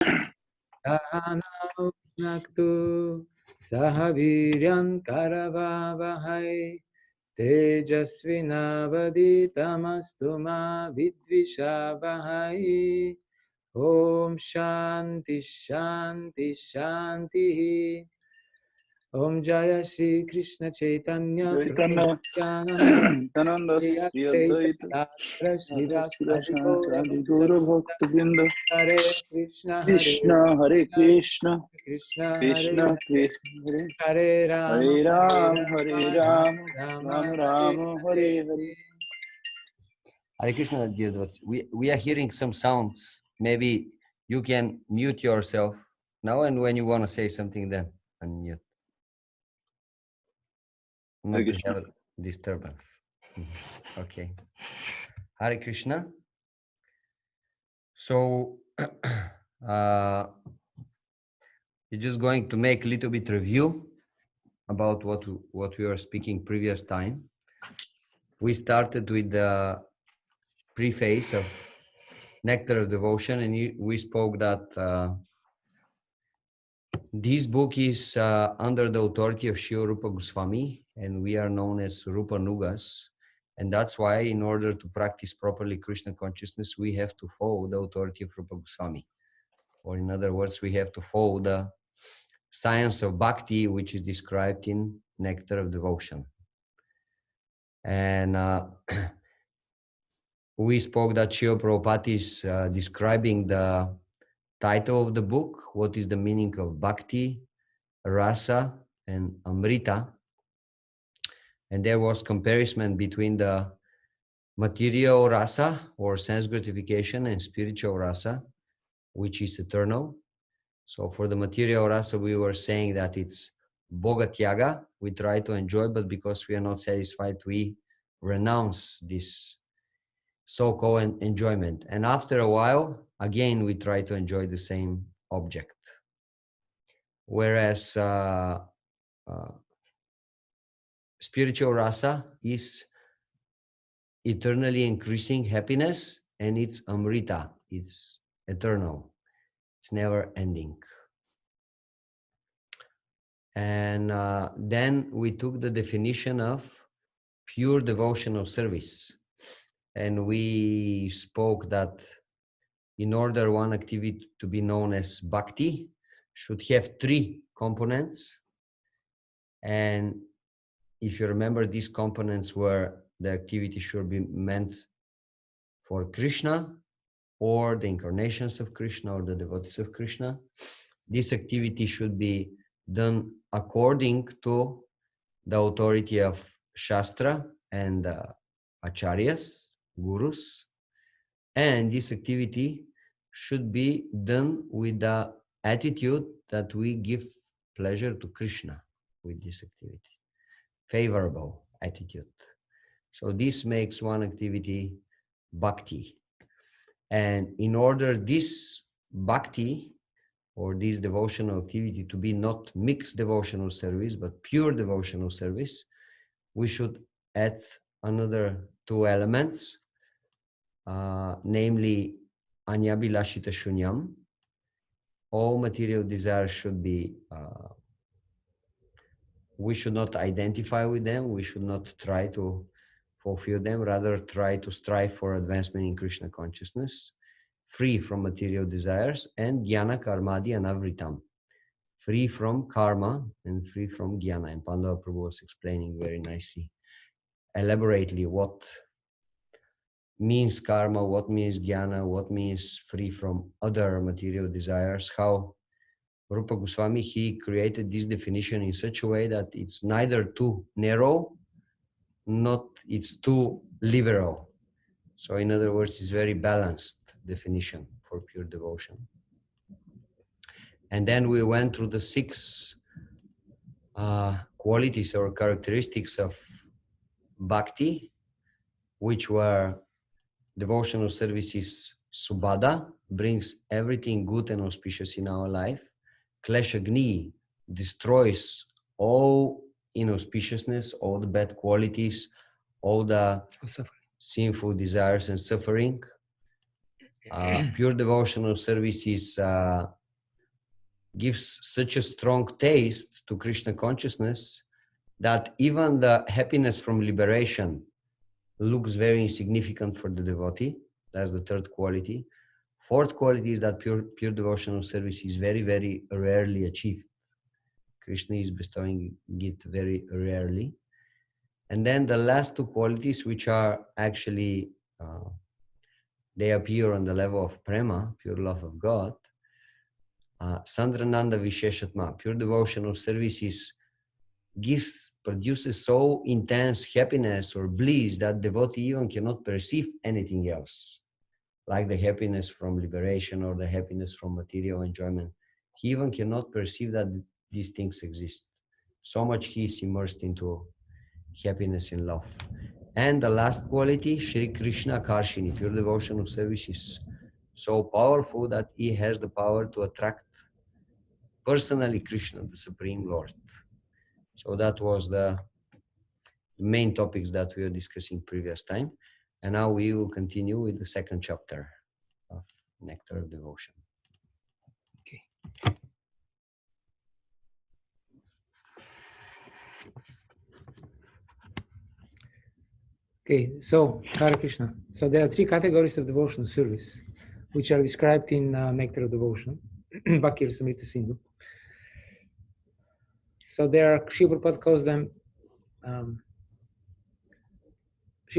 Sahanau Bhunaktu Sahaviryam Karavavahai Tejasvinavaditamastu ma vidvishavahai. Om Shanti Shanti Shanti. Om Jaya Shri Krishna Chaitanya Prabhu Chaitanya Nityananda Nityananda Shri Sri Advaita Advaita Gadadhara Radha Srivas Adi Srivastava Gaura Adi Bhakta Guru Bhakta Vrinda Hare Krishna Krishna Hare Krishna Krishna Krishna Hare Krishna Krishna Hare Hare Rama Hare Hare Ram Hare Rama Ram Rama Rama Ram Hare Ram Hare. Hare Hare. Hare Krishna, dear Devotees. We are hearing some sounds. Maybe you can mute yourself now, and when you want to say something, then unmute. Not to have a disturbance. Okay. Hare Krishna. So, we're just going to make a little bit review about what we were speaking previous time. We started with the preface of Nectar of Devotion, and we spoke that this book is under the authority of Sri Rupa Goswami, and we are known as Rupa Nugas. And that's why, in order to practice properly Krishna consciousness, we have to follow the authority of Rupa Goswami. Or in other words, we have to follow the science of bhakti, which is described in Nectar of Devotion. And we spoke that Srila Prabhupada is describing the title of the book, what is the meaning of bhakti, rasa, and amrita. And there was comparison between the material rasa, or sense gratification, and spiritual rasa, which is eternal. So for the material rasa, we were saying that it's bogatyaga, we try to enjoy, but because we are not satisfied, we renounce this so-called enjoyment. And after a while, again, we try to enjoy the same object. Whereas spiritual rasa is eternally increasing happiness, and it's amrita, it's eternal, it's never ending. And then we took the definition of pure devotional service, and we spoke that in order one activity to be known as bhakti should have 3 components. And if you remember, these components were the activity should be meant for Krishna, or the incarnations of Krishna, or the devotees of Krishna. This activity should be done according to the authority of Shastra and Acharyas, Gurus. And this activity should be done with the attitude that we give pleasure to Krishna with this activity. Favorable attitude. So this makes one activity bhakti. And in order this bhakti, or this devotional activity, to be not mixed devotional service, but pure devotional service, we should add another 2 elements, namely anyabhilashita shunyam. All material desires should be, we should not identify with them, we should not try to fulfill them, rather try to strive for advancement in Krishna consciousness, free from material desires, and jnana karmadi anavritam, free from karma and free from jnana. And Pandava Prabhu was explaining very nicely, elaborately, what means karma, what means jnana, what means free from other material desires, how Rupa Goswami, he created this definition in such a way that it's neither too narrow, not it's too liberal. So in other words, it's very balanced definition for pure devotion. And then we went through the 6 qualities or characteristics of bhakti, which were devotional services subhada, brings everything good and auspicious in our life. Kleshagni destroys all inauspiciousness, all the bad qualities, all the sinful desires and suffering. Pure devotional service gives such a strong taste to Krishna consciousness that even the happiness from liberation looks very insignificant for the devotee. That's the third quality. Fourth quality is that pure devotional service is very, very rarely achieved. Krishna is bestowing it very rarely. And then the last two qualities, which are actually, they appear on the level of prema, pure love of God. Sandrananda Visheshatma, pure devotional services produces so intense happiness or bliss that devotee even cannot perceive anything else, like the happiness from liberation or the happiness from material enjoyment. He even cannot perceive that these things exist. So much he is immersed into happiness and love. And the last quality, Shri Krishna Karshini, pure devotional service is so powerful that he has the power to attract personally Krishna, the Supreme Lord. So that was the main topics that we were discussing previous time. And now we will continue with the second chapter of Nectar of Devotion. Okay. Okay, so Hare Krishna. So there are three categories of devotional service, which are described in Nectar of Devotion, Bhakti Rasamrita Sindhu. So there are, Srila Prabhupada calls them, Srila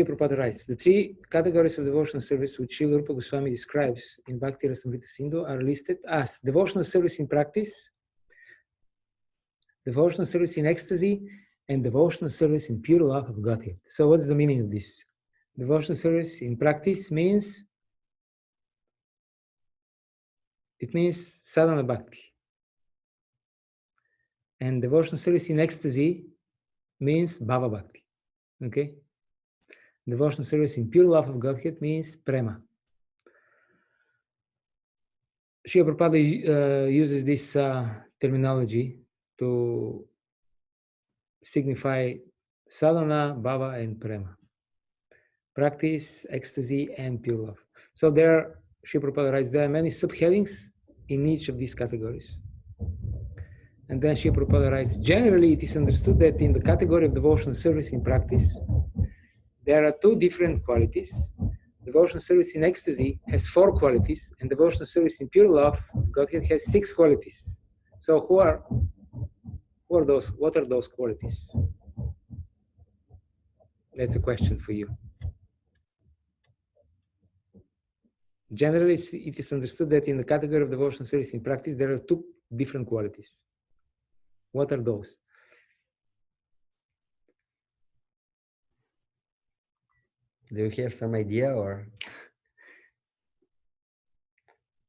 Prabhupada writes, the three categories of devotional service which Srila Rupa Goswami describes in Bhakti Rasamrita Sindhu are listed as devotional service in practice, devotional service in ecstasy, and devotional service in pure love of Godhead. So what's the meaning of this? Devotional service in practice means, it means Sadhana Bhakti. And devotional service in ecstasy means Bhava Bhakti. Okay? Devotional service in pure love of Godhead means Prema. Srila Prabhupada uses this terminology to signify sadhana, bhava, and prema. Practice, ecstasy, and pure love. So there, Srila Prabhupada writes, there are many subheadings in each of these categories. And then Srila Prabhupada writes, generally it is understood that in the category of devotional service in practice, there are two different qualities. Devotional service in ecstasy has 4 qualities, and devotional service in pure love, Godhead, has 6 qualities. So who are those? What are those qualities? That's a question for you. Generally, it is understood that in the category of devotional service in practice, there are 2 different qualities. What are those? Do you have some idea, or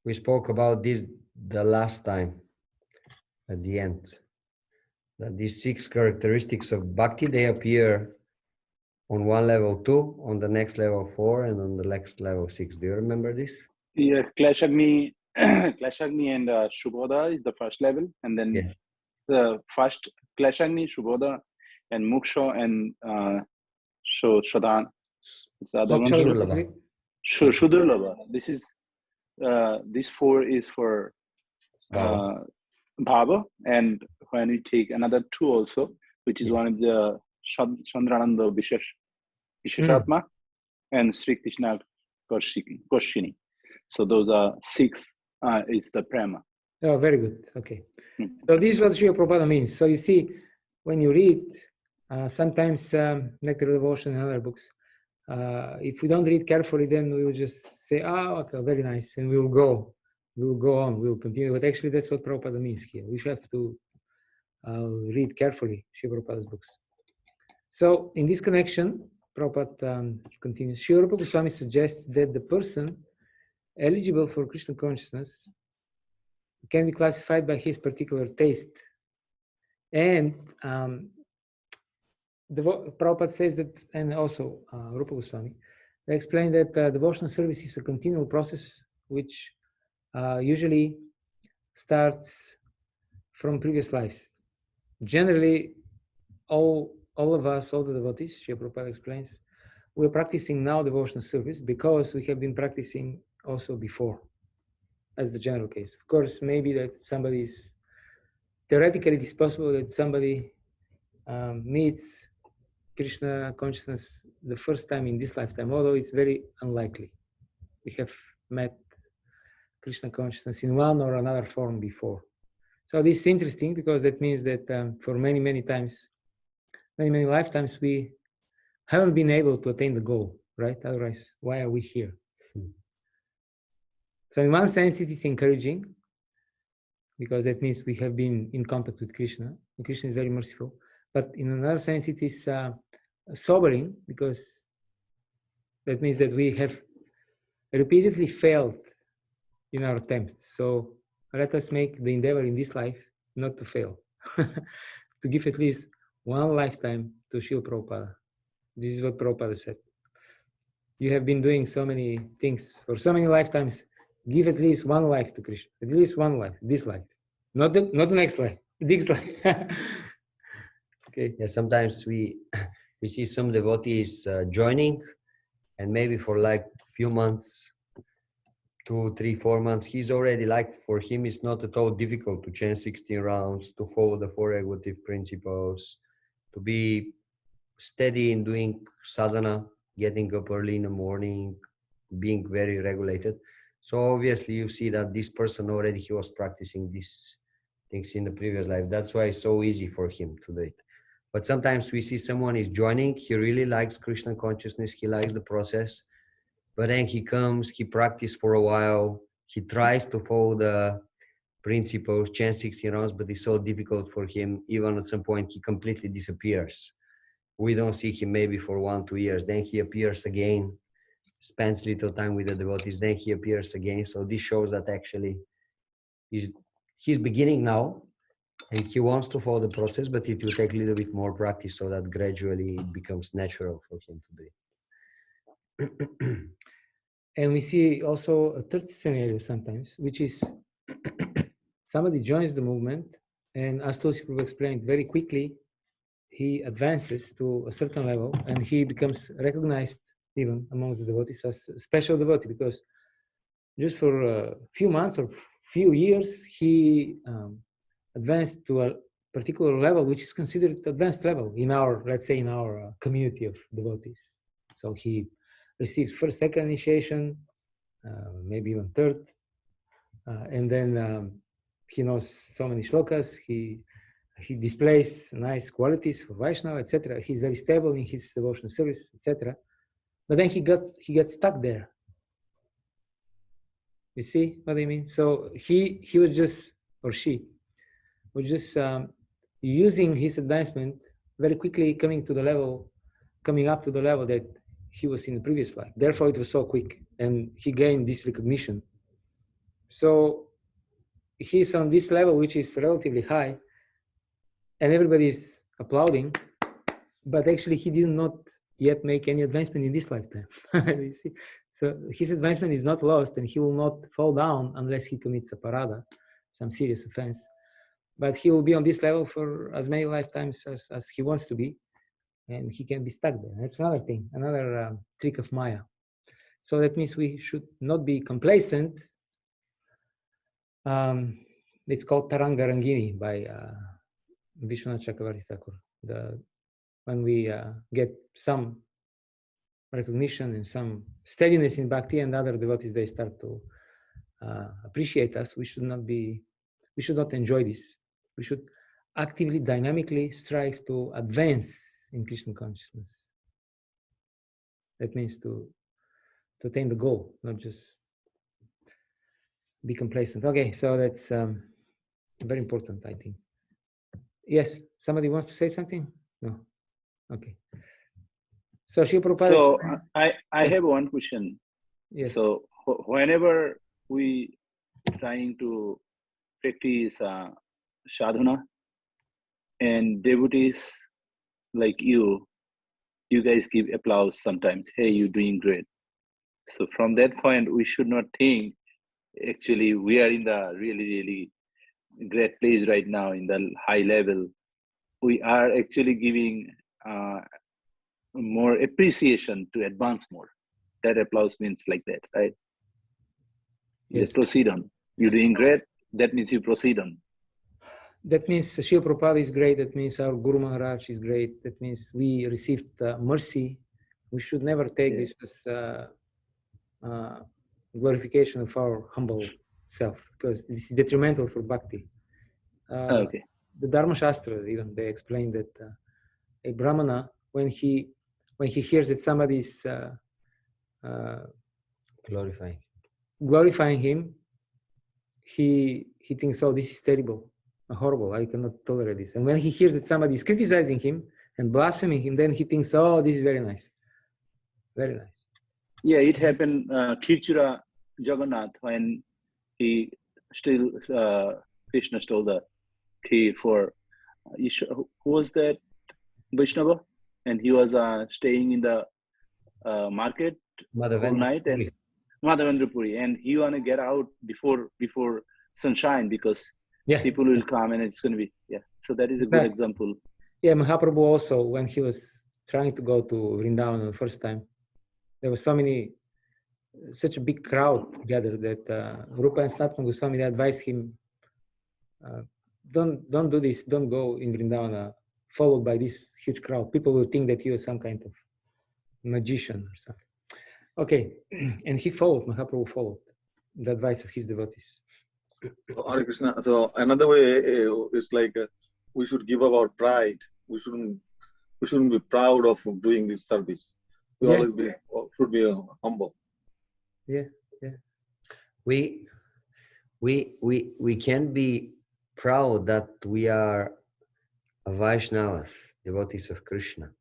we spoke about this the last time at the end, that these 6 characteristics of bhakti, they appear on one level 2, on the next level 4, and on the next level 6. Do you remember this? Yeah, Klashagni, Klashagni and Shubhoda is the first level, and then Yes. the first Klashagni, Shubhoda, and Muksha and Shodhan. What's the other one? Shudurlabha. Shudurlabha. This is this 4 is for Bhava, and when we take another 2 also, which is one of the Chandrananda Visheshatma and Sri Krishna Koshini. So those are 6 is the prema. Oh, very good. Okay. So this is what Srila Prabhupada means. So you see, when you read, sometimes Nectar of Devotion and other books, if we don't read carefully, then we will just say, okay, very nice, and we will go on, we will continue. But actually, that's what Prabhupada means here. We should have to read carefully Srila Prabhupada's books. So in this connection, Prabhupada continues, Srila Rupa Goswami suggests that the person eligible for Krishna consciousness can be classified by his particular taste. And Prabhupada says that, and also Rupa Goswami, they explain that devotional service is a continual process which usually starts from previous lives. Generally, all of us, all the devotees, Srila Prabhupada explains, we're practicing now devotional service because we have been practicing also before, as the general case. Of course, maybe that somebody is, theoretically it is possible that somebody meets Krishna consciousness the first time in this lifetime, although it's very unlikely. We have met Krishna consciousness in one or another form before. So this is interesting because that means that for many times, many lifetimes, we haven't been able to attain the goal, right? Otherwise, why are we here? So in one sense, it is encouraging because that means we have been in contact with Krishna, and Krishna is very merciful. But in another sense, it is sobering because that means that we have repeatedly failed in our attempts. So let us make the endeavor in this life not to fail, to give at least one lifetime to Srila Prabhupada. This is what Prabhupada said. You have been doing so many things for so many lifetimes. Give at least one life to Krishna. At least one life, this life. Not the next life, this life. Okay. Yeah, sometimes we see some devotees joining, and maybe for like few months, 2, 3, 4 months, he's already like, for him it's not at all difficult to chant 16 rounds, to follow the 4 regulative principles, to be steady in doing sadhana, getting up early in the morning, being very regulated. So obviously you see that this person already, he was practicing these things in the previous life. That's why it's so easy for him to do it. But sometimes we see someone is joining, he really likes Krishna consciousness, he likes the process, but then he comes, he practices for a while, he tries to follow the principles, chant 16 rounds, but it's so difficult for him. Even at some point, he completely disappears. We don't see him maybe for 1-2 years. Then he appears again, spends little time with the devotees, then he appears again. So this shows that actually he's beginning now, and he wants to follow the process, but it will take a little bit more practice so that gradually it becomes natural for him to do it. And we see also a third scenario sometimes, which is somebody joins the movement, and as Tulsi Prabhu explained, very quickly he advances to a certain level and he becomes recognized even amongst the devotees as a special devotee, because just for a few months or few years he advanced to a particular level which is considered advanced level in our, let's say, in our community of devotees. So he receives first, second initiation, maybe even third, and then he knows so many shlokas, he displays nice qualities for Vaishnava, etc. He's very stable in his devotional service, etc. But then he got stuck there. You see what I mean? So he was just, or she was just using his advancement very quickly, coming up to the level that he was in the previous life. Therefore, it was so quick, and he gained this recognition. So he's on this level, which is relatively high, and everybody is applauding, but actually he did not yet make any advancement in this lifetime. You see? So his advancement is not lost, and he will not fall down unless he commits a parada, some serious offense. But he will be on this level for as many lifetimes as he wants to be, and he can be stuck there. That's another thing, another trick of Maya. So that means we should not be complacent. It's called Taranga Rangini by Vishwanath Chakravarti Thakur. When we get some recognition and some steadiness in bhakti, and other devotees, they start to appreciate us, we should not enjoy this. We should actively, dynamically strive to advance in Krishna consciousness. That means to attain the goal, not just be complacent. Okay, so that's very important, I think. Yes, somebody wants to say something? No. Okay. So Srila Prabhupada. So I have one question. Yes. So whenever we trying to practice sadhana, and devotees like you guys give applause sometimes. Hey, you're doing great. So from that point, we should not think actually we are in the really great place right now in the high level. We are actually giving more appreciation to advance more. That applause means like that, right? Yes. Just proceed on. You're doing great. That means you proceed on. That means Srila Prabhupada is great. That means our Guru Maharaj is great. That means we received mercy. We should never take this as glorification of our humble self, because this is detrimental for bhakti. Okay. The Dharma Shastra, even they explain that a Brahmana, when he hears that somebody is glorifying him, he thinks, oh, this is terrible, horrible, I cannot tolerate this. And when he hears that somebody is criticizing him and blaspheming him, then he thinks, oh, this is very nice. Very nice. Yeah, it happened Khirchura Jagannath when he still Krishna stole the key for who was that Vaishnava, and he was staying in the market all night, and Madhavendra Puri, and he want to get out before sunshine, because people will come and it's going to be So that is a good example. Yeah, Mahaprabhu also, when he was trying to go to Vrindavan the first time, there was such a big crowd gathered that Rupa and Sanatana Goswami, they advised him, don't do this, don't go in Vrindavana followed by this huge crowd. People will think that you are some kind of magician or something. Okay, and he followed, Mahaprabhu followed the advice of his devotees. Hare Krishna. So another way is like we should give up our pride. We shouldn't be proud of doing this service. We always should be humble. Yeah. We can be proud that we are Vaishnavas, devotees of Krishna,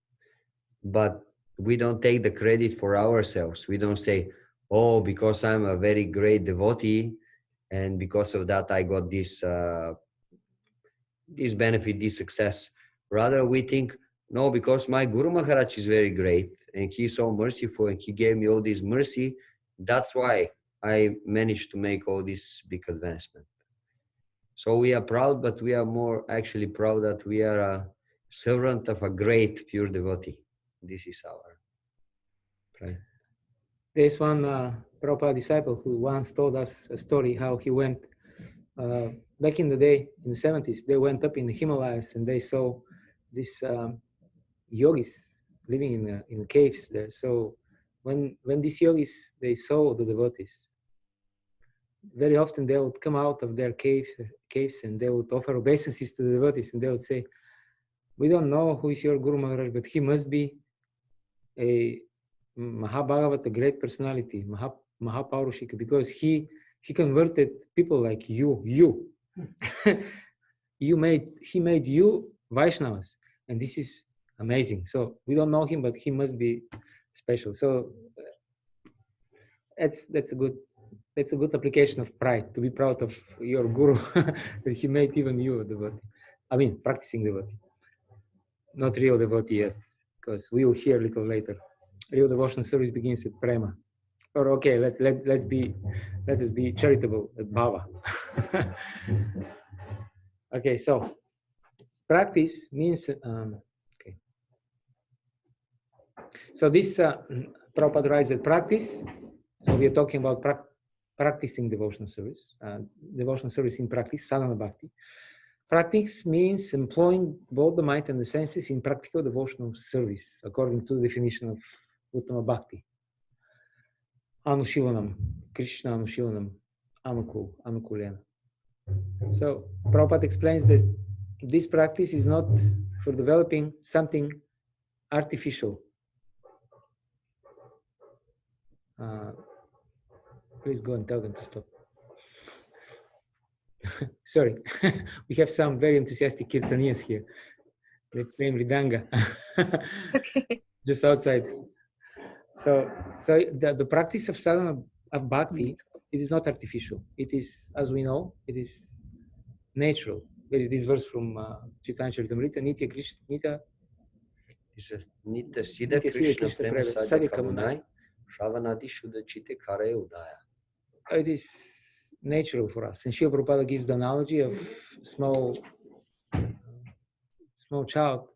but we don't take the credit for ourselves. We don't say, oh, because I'm a very great devotee, and because of that I got this this benefit, this success. Rather, we think, no, because my Guru Maharaj is very great, and he's so merciful, and he gave me all this mercy. That's why I managed to make all this big advancement. So we are proud, but we are more actually proud that we are a servant of a great pure devotee. This is our pride. There's one Prabhupada disciple who once told us a story how he went back in the day, in the 70s, they went up in the Himalayas and they saw these yogis living in caves there. So when these yogis, they saw the devotees, very often they would come out of their caves and they would offer obeisances to the devotees, and they would say, we don't know who is your Guru Maharaj, but he must be a Mahabhagavat, a great personality, Mahaparushika, because he converted people like you. He made you Vaishnavas, and this is amazing. So we don't know him, but he must be special. So that's a good application of pride, to be proud of your Guru, that he made even you a devotee. I mean, practicing devotee, not real devotee yet, because we will hear a little later. Real devotional service begins with prema. Or okay, let us be charitable at bhava. Okay, so practice means okay. So this Prabhupada writes that practice. So we are talking about practicing devotional service in practice, sadhana bhakti. Practice means employing both the mind and the senses in practical devotional service, according to the definition of Uttama Bhakti. Anushilanam, Krishna Anushilanam, Anukulena. So Prabhupada explains that this practice is not for developing something artificial. Please go and tell them to stop. Sorry, we have some very enthusiastic kirtaniyas here. They play mridanga. Okay. Just outside. So the practice of sadhana of bhakti, it is not artificial. It is, as we know, it is natural. There is this verse from Chaitanya Charitamrita, Nitya Krishna, Nitya Siddha Krishna Prema Sadhya Kamunai, Shravanadi Shuddha Chitte Kare Udaya. It is natural for us. And Srila Prabhupada gives the analogy of small child,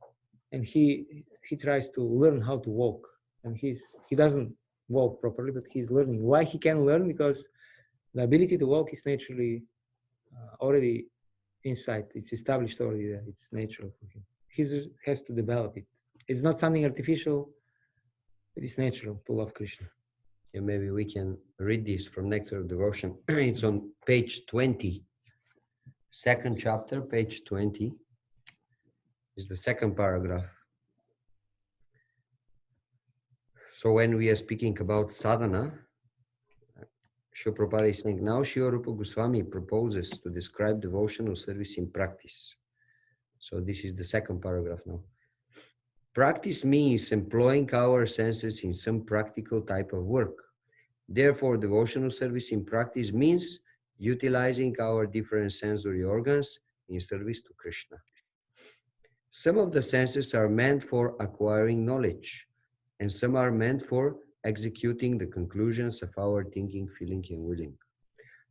and he tries to learn how to walk, and he doesn't walk properly, but he's learning. Why he can learn? Because The ability to walk is naturally already inside. It's established already there. It's natural for him. He has to develop it. It's not something artificial. It is natural to love Krishna. And maybe we can read this from Nectar of Devotion. It's on page 20. Second chapter, page 20. Is the second paragraph. So when we are speaking about sadhana, Srila Prabhupada is saying, now Srila Rupa Goswami proposes to describe devotional service in practice. So this is the second paragraph now. Practice means employing our senses in some practical type of work. Therefore, devotional service in practice means utilizing our different sensory organs in service to Krishna. Some of the senses are meant for acquiring knowledge, and some are meant for executing the conclusions of our thinking, feeling, and willing.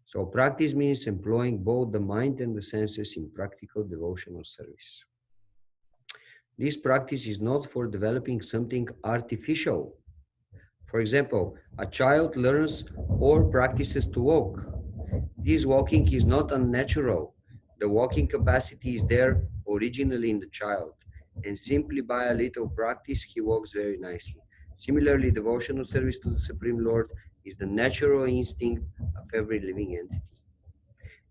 So practice means employing both the mind and the senses in practical devotional service. This practice is not for developing something artificial. For example, a child learns or practices to walk. This walking is not unnatural. The walking capacity is there originally in the child, and simply by a little practice, he walks very nicely. Similarly, devotional service to the Supreme Lord is the natural instinct of every living entity.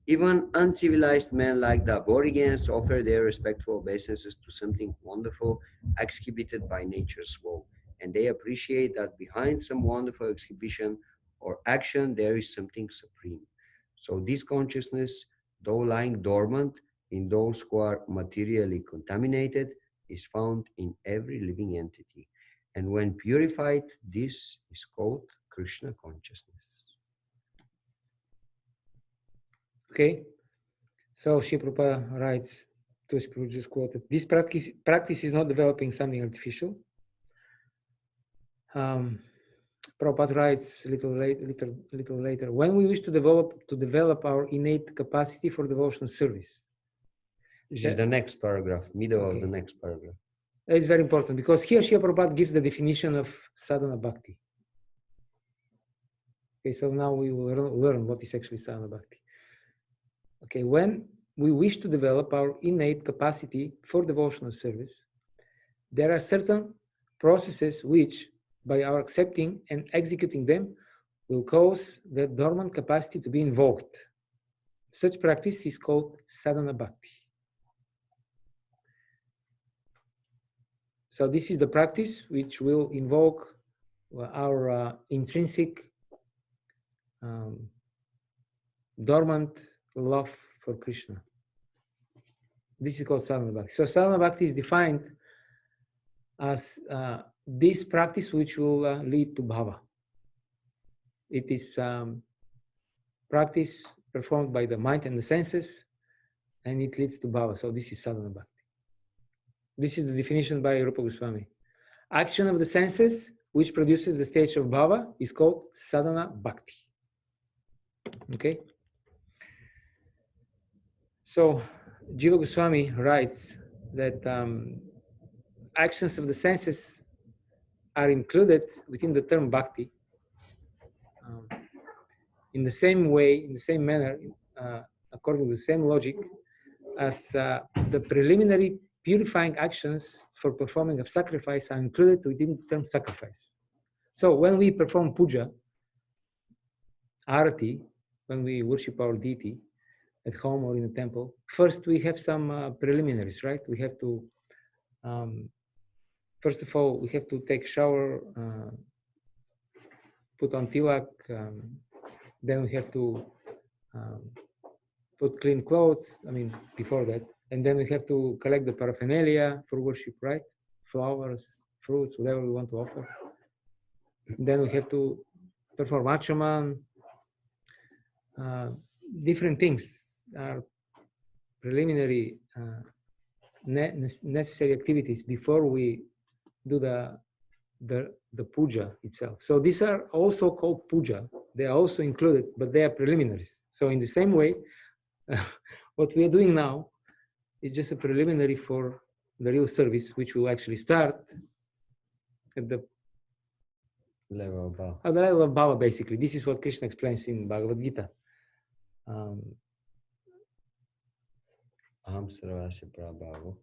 Even uncivilized men like the aborigines offer their respectful obeisances to something wonderful exhibited by nature's woe, and they appreciate that behind some wonderful exhibition or action there is something supreme. So this consciousness, though lying dormant in those who are materially contaminated, is found in every living entity. And when purified, this is called Krishna consciousness. Okay, so Srila Prabhupada writes, to just quoted, this practice is not developing something artificial. Prabhupada writes a little later, when we wish to develop our innate capacity for devotional service. This is the next paragraph, middle of the next paragraph. That is very important because here Srila Prabhupada gives the definition of Sadhana Bhakti. Okay, so now we will learn what is actually Sadhana Bhakti. Okay, when we wish to develop our innate capacity for devotional service, there are certain processes which, by our accepting and executing them, will cause the dormant capacity to be invoked. Such practice is called Sadhana Bhakti. So this is the practice which will invoke our intrinsic dormant love for Krishna. This is called Sadhana Bhakti. So Sadhana Bhakti is defined as this practice which will lead to bhava. It is practice performed by the mind and the senses, and it leads to bhava. So this is Sadhana Bhakti. This is the definition by Rupa Goswami. Action of the senses, which produces the stage of bhava, is called Sadhana Bhakti. Okay? So Jiva Goswami writes that actions of the senses are included within the term bhakti in the same way, in the same manner, according to the same logic as the preliminary purifying actions for performing of sacrifice are included within the term sacrifice. So when we perform puja, arati, when we worship our deity at home or in the temple, first we have some preliminaries, right? We have to, first of all, we have to take shower, put on tilak, then we have to put clean clothes, I mean, before that. And then we have to collect the paraphernalia for worship, right? Flowers, fruits, whatever we want to offer. And then we have to perform achaman, different things are preliminary necessary activities before we do the puja itself. So these are also called puja. They are also included, but they are preliminaries. So in the same way, what we are doing now is just a preliminary for the real service, which will actually start at the level of bhava. at the level of bhava, basically. This is what Krishna explains in Bhagavad Gita. Aham sarvasya prabhavo.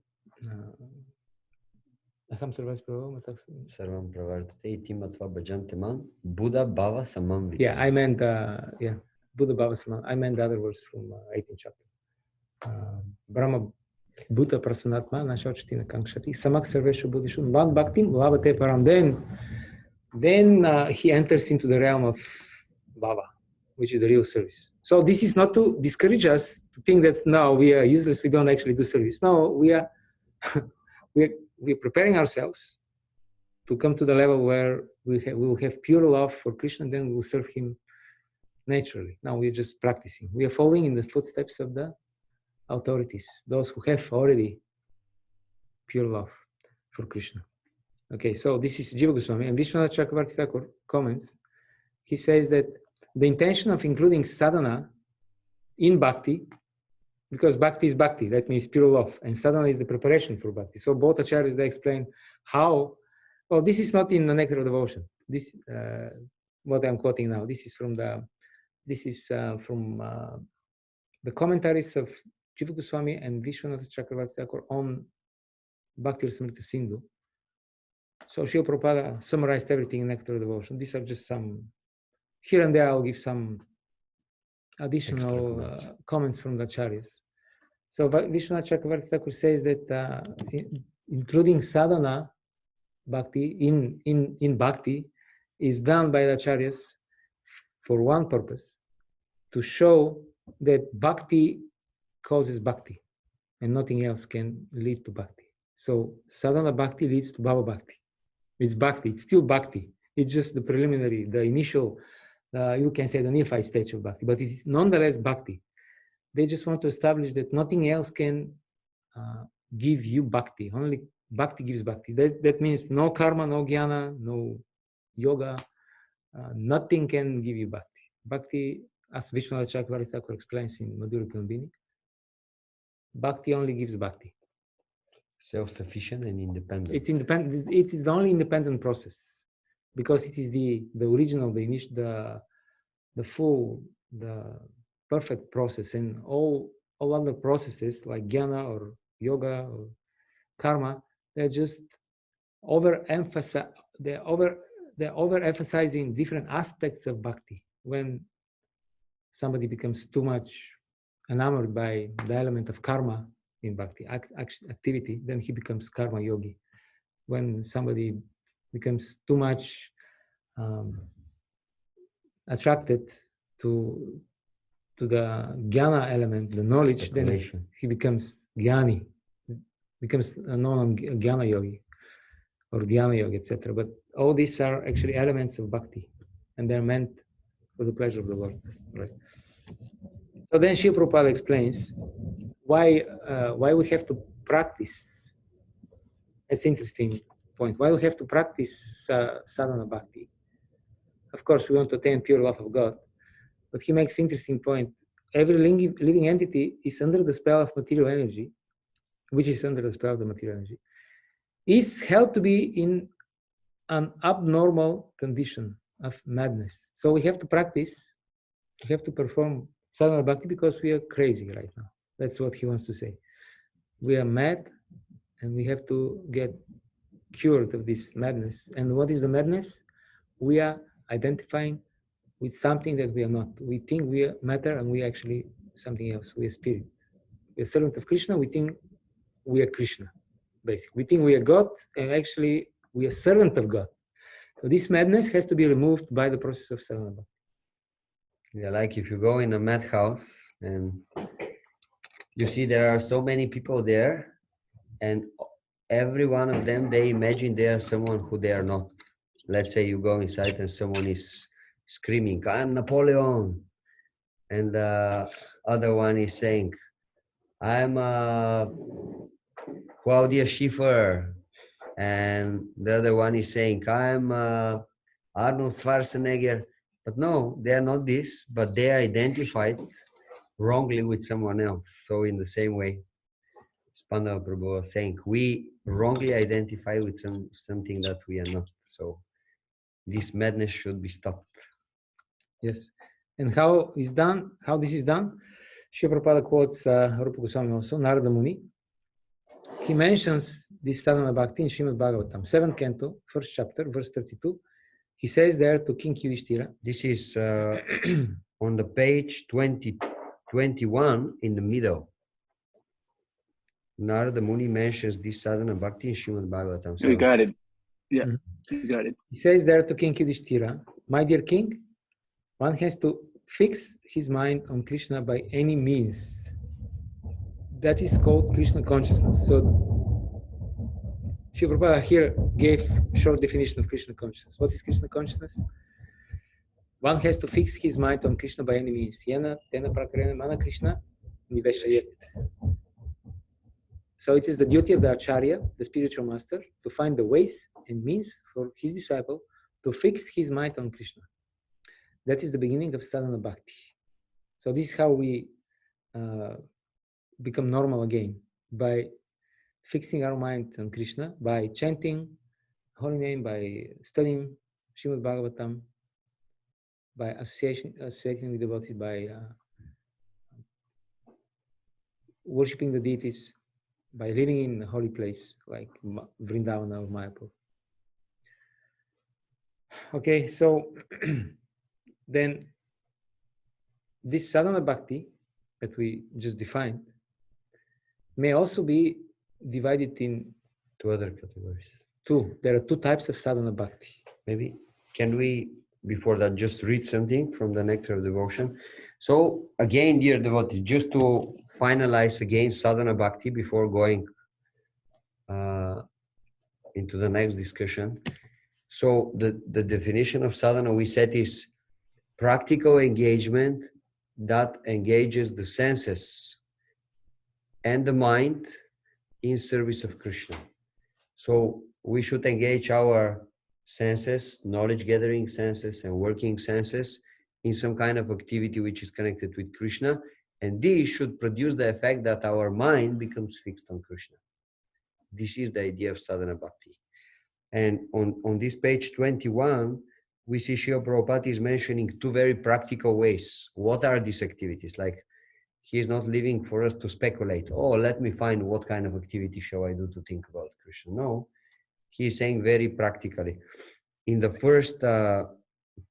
Aham sarvasya prabhavo. Sarvam pravartate iti matva bhajante man Buddha bhava samam viti. Yeah, I meant Buddha Bhava Samam. I meant the other words from 18th chapter. Brahma Bhuta Prasanatma Nashachtina Kankshati Samak Sarveshu Buddhishun Van Bhaktim Lavate Param. Then he enters into the realm of Bhava, which is the real service. So this is not to discourage us to think that now we are useless, we don't actually do service. No, we are we're preparing ourselves to come to the level where we will have pure love for Krishna, then we will serve him naturally. Now we're just practicing. We are following in the footsteps of the authorities, those who have already pure love for Krishna. Okay, so this is Jiva Goswami, and Vishwanath Chakravarti Thakur comments. He says that the intention of including sadhana in bhakti, because bhakti is bhakti, that means pure love, and sadhana is the preparation for bhakti. So both acharyas, they explain how. Well, this is not in the Nectar of Devotion. This, what I'm quoting now, this is from the commentaries of Jiva Goswami and Vishwanath Chakravarti Thakur on Bhakti Rasamrita Sindhu. So Srila Prabhupada summarized everything in Nectar of Devotion. These are just some, here and there I'll give some additional comments from the acharyas. So Vishwanath Chakravarti Thakur says that including sadhana bhakti in bhakti is done by the acharyas for one purpose, to show that bhakti causes bhakti and nothing else can lead to bhakti. So sadhana bhakti leads to bhava bhakti. It's bhakti, it's still bhakti. It's just the preliminary, the initial, you can say the Neophyte stage of bhakti, but it is nonetheless bhakti. They just want to establish that nothing else can give you bhakti. Only bhakti gives bhakti. That means no karma, no jnana, no yoga, nothing can give you bhakti. Bhakti, as Vishwanath Chakravarti Thakur explains in Madhura Kalambini, bhakti only gives bhakti. Self-sufficient and independent. It's independent. It is the only independent process, because it is the original, the initial, the full, the perfect process, and all other processes like jnana or yoga or karma, they're just they're overemphasizing different aspects of bhakti. When somebody becomes too much enamored by the element of karma in bhakti activity, then he becomes karma yogi. When somebody becomes too much attracted to the jnana element, the knowledge, then he becomes jnani, becomes a non-jnana yogi or dhyana yogi, etc. But all these are actually elements of bhakti, and they're meant for the pleasure of the Lord. Right? So then Srila Prabhupada explains why we have to practice. That's an interesting point. Why we have to practice sadhana bhakti. Of course, we want to attain pure love of God, but he makes an interesting point. Every living entity is under the spell of material energy, which is under the spell of the material energy, is held to be in an abnormal condition of madness. So we have to practice, we have to perform sadhana bhakti because we are crazy right now. That's what he wants to say. We are mad, and we have to get cured of this madness. And what is the madness? We are identifying with something that we are not. We think we are matter, and we are actually something else. We are spirit. We are servant of Krishna. We think we are Krishna, basically. We think we are God, and actually we are servant of God. So this madness has to be removed by the process of sadhana bhakti. Yeah, like if you go in a madhouse and you see there are so many people there, and every one of them, they imagine they are someone who they are not. Let's say you go inside and someone is screaming, "I'm Napoleon," and the other one is saying, "I'm Claudia Schiffer," and the other one is saying, "I'm Arnold Schwarzenegger." But no, they are not this, but they are identified wrongly with someone else. So in the same way, Spandana Prabhu was saying, we wrongly identify with something that we are not. So this madness should be stopped. Yes. And how this is done, Srila Prabhupada quotes Rupa Goswami also, Narada Muni. He mentions this Sadhana Bhakti in Srimad Bhagavatam, 7th canto, 1st chapter, verse 32. He says there to King Yudhishthira. This is on the page 21 in the middle. Narada Muni mentions this Sadhana Bhakti in Srimad Bhagavatam. You got it. Yeah, you got it. He says there to King Yudhishthira, my dear king, one has to fix his mind on Krishna by any means. That is called Krishna Consciousness. So, Srila Prabhupada here gave a short definition of Krishna Consciousness. What is Krishna Consciousness? One has to fix his mind on Krishna by any means. Yena tena prakarena mana Krishna niveshayet. So it is the duty of the Acharya, the spiritual master, to find the ways and means for his disciple to fix his mind on Krishna. That is the beginning of Sadhana Bhakti. So this is how we become normal again, by fixing our mind on Krishna, by chanting holy name, by studying Srimad Bhagavatam, by associating with devotees, by worshipping the deities, by living in a holy place like Vrindavana or Mayapur. Okay, so then this Sadhana Bhakti that we just defined may also be divided in two other categories. There are two types of Sadhana Bhakti. Maybe can we, before that, just read something from the Nectar of Devotion? So again, dear devotees, just to finalize again Sadhana Bhakti before going into the next discussion. So the definition of sadhana we said is practical engagement that engages the senses and the mind in service of Krishna. So we should engage our senses, knowledge gathering senses and working senses in some kind of activity which is connected with Krishna, and this should produce the effect that our mind becomes fixed on Krishna. This is the idea of Sadhana Bhakti. And on this page 21, we see Srila Prabhupada is mentioning two very practical ways. What are these activities? Like, he is not leaving for us to speculate, oh, let me find what kind of activity shall I do to think about Krishna. No, he is saying very practically. In the first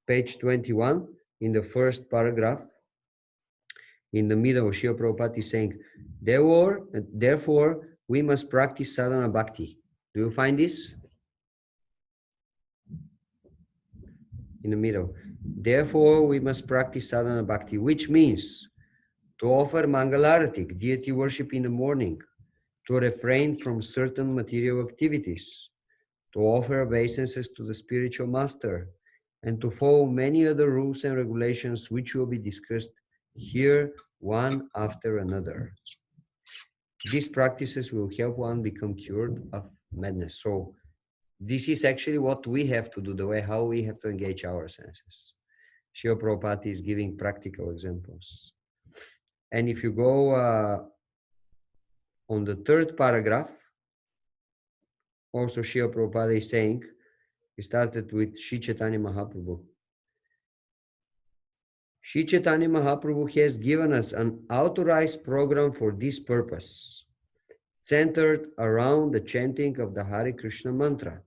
page 21, in the first paragraph, in the middle, Srila Prabhupada is saying, therefore, we must practice Sadhana Bhakti. Do you find this? In the middle. Therefore, we must practice Sadhana Bhakti, which means to offer Mangalarati, deity worship in the morning, to refrain from certain material activities, to offer obeisances to the spiritual master, and to follow many other rules and regulations which will be discussed here one after another. These practices will help one become cured of madness. So this is actually what we have to do, the way how we have to engage our senses. Srila Prabhupada is giving practical examples. And if you go on the third paragraph, also Srila Prabhupada is saying, he started with Sri Chaitanya Mahaprabhu. Sri Chaitanya Mahaprabhu has given us an authorized program for this purpose, centered around the chanting of the Hare Krishna mantra.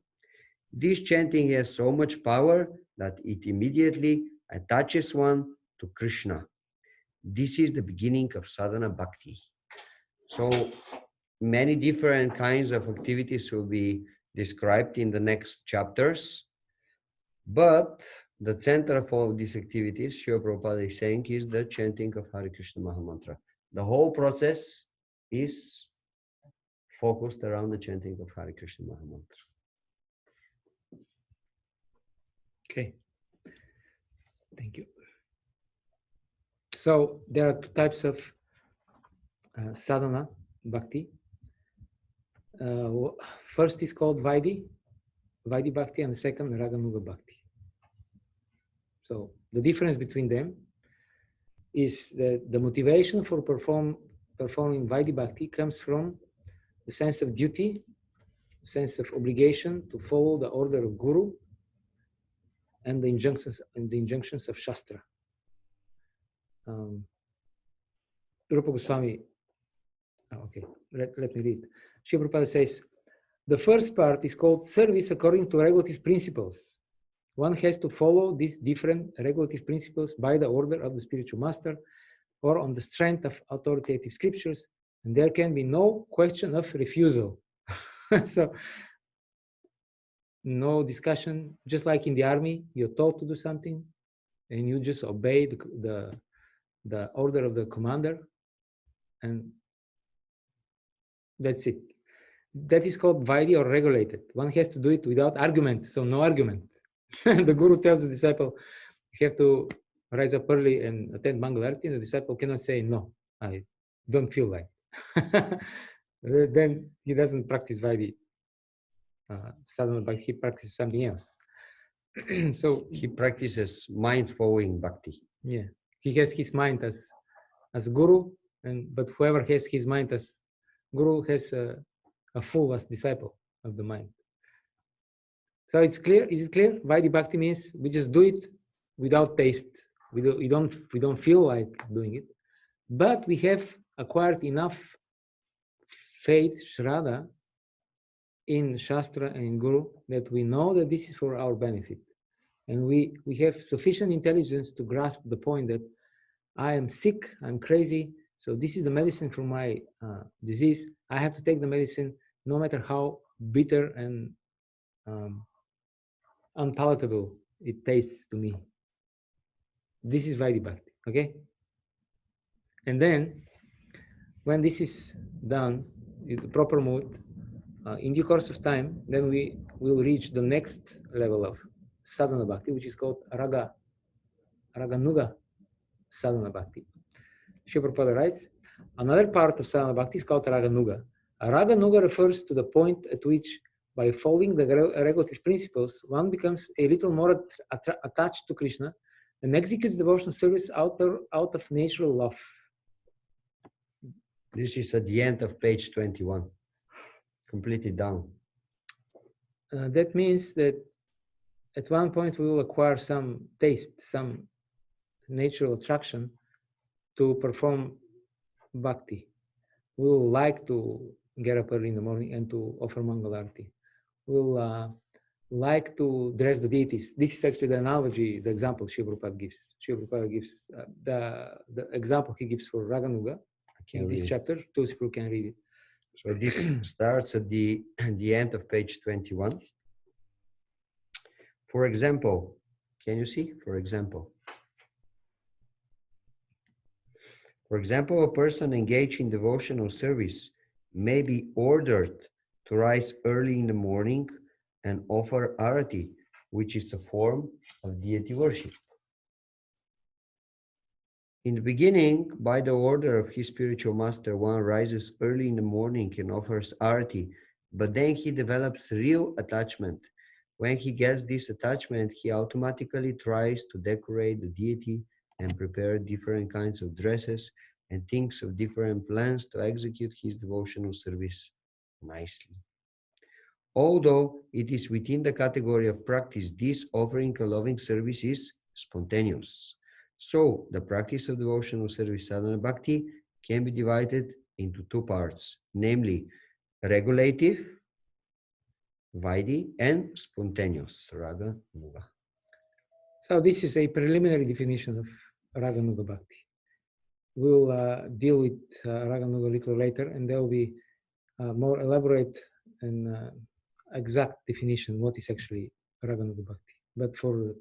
This chanting has so much power that it immediately attaches one to Krishna. This is the beginning of Sadhana Bhakti. So many different kinds of activities will be described in the next chapters, but the center of all these activities, Srila Prabhupada is saying, is the chanting of Hare Krishna Mahamantra. The whole process is focused around the chanting of Hare Krishna Mahamantra. Okay. Thank you. So there are two types of sadhana bhakti. First is called Vaidhi Bhakti, and the second Raganuga Bhakti. So the difference between them is that the motivation for performing Vaidhi Bhakti comes from the sense of duty, sense of obligation to follow the order of Guru and the injunctions of Shastra. Rupa Goswami, okay, let me read. Srila Prabhupada says, the first part is called service according to regulative principles. One has to follow these different regulative principles by the order of the spiritual master or on the strength of authoritative scriptures, and there can be no question of refusal. So, no discussion, just like in the army, you're told to do something, and you just obey the order of the commander, and that's it. That is called Vaidhi or regulated. One has to do it without argument, so no argument. The guru tells the disciple, you have to rise up early and attend Mangalarti, and the disciple cannot say, no, I don't feel like. Then he doesn't practice Vaidhi. Sadhana Bhakti, he practices something else. So he practices mind-following bhakti. Yeah, he has his mind as guru, but whoever has his mind as guru has a fool as disciple of the mind. So it's clear. Is it clear? Vaidhi Bhakti means we just do it without taste. We don't feel like doing it, but we have acquired enough faith, Shraddha, in Shastra and in Guru that we know that this is for our benefit. And we have sufficient intelligence to grasp the point that I am sick, I'm crazy, so this is the medicine for my disease. I have to take the medicine no matter how bitter and unpalatable it tastes to me. This is Vaidhi Bhakti, okay? And then, when this is done, in the proper mood, in due course of time, then we will reach the next level of Sadhana Bhakti, which is called Raganuga Sadhana Bhakti. Srila Prabhupada writes, another part of Sadhana Bhakti is called Raganuga. Raganuga refers to the point at which, by following the regulative principles, one becomes a little more attached to Krishna and executes devotional service out of natural love. This is at the end of page 21, completely down. That means that at one point we will acquire some taste, some natural attraction to perform bhakti. We will like to get up early in the morning and to offer Mangalarti. We'll like to dress the deities. This is actually the analogy, the example Srila Prabhupada gives. Srila Prabhupada gives the example he gives for Raganuga in this chapter. Two people can read it. So this starts at the end of page 21. For example, can you see? For example, a person engaged in devotional service may be ordered to rise early in the morning and offer arati, which is a form of deity worship. In the beginning, by the order of his spiritual master, one rises early in the morning and offers arati, but then he develops real attachment. When he gets this attachment, he automatically tries to decorate the deity and prepare different kinds of dresses and thinks of different plans to execute his devotional service nicely. Although it is within the category of practice, this offering a loving service is spontaneous. So, the practice of devotional service sadhana bhakti can be divided into two parts, namely regulative, Vaidhi, and spontaneous, Raga Nuga. So this is a preliminary definition of Raganuga Bhakti. We'll deal with Raganuga a little later, and there will be more elaborate and exact definition what is actually Raganuga Bhakti. But for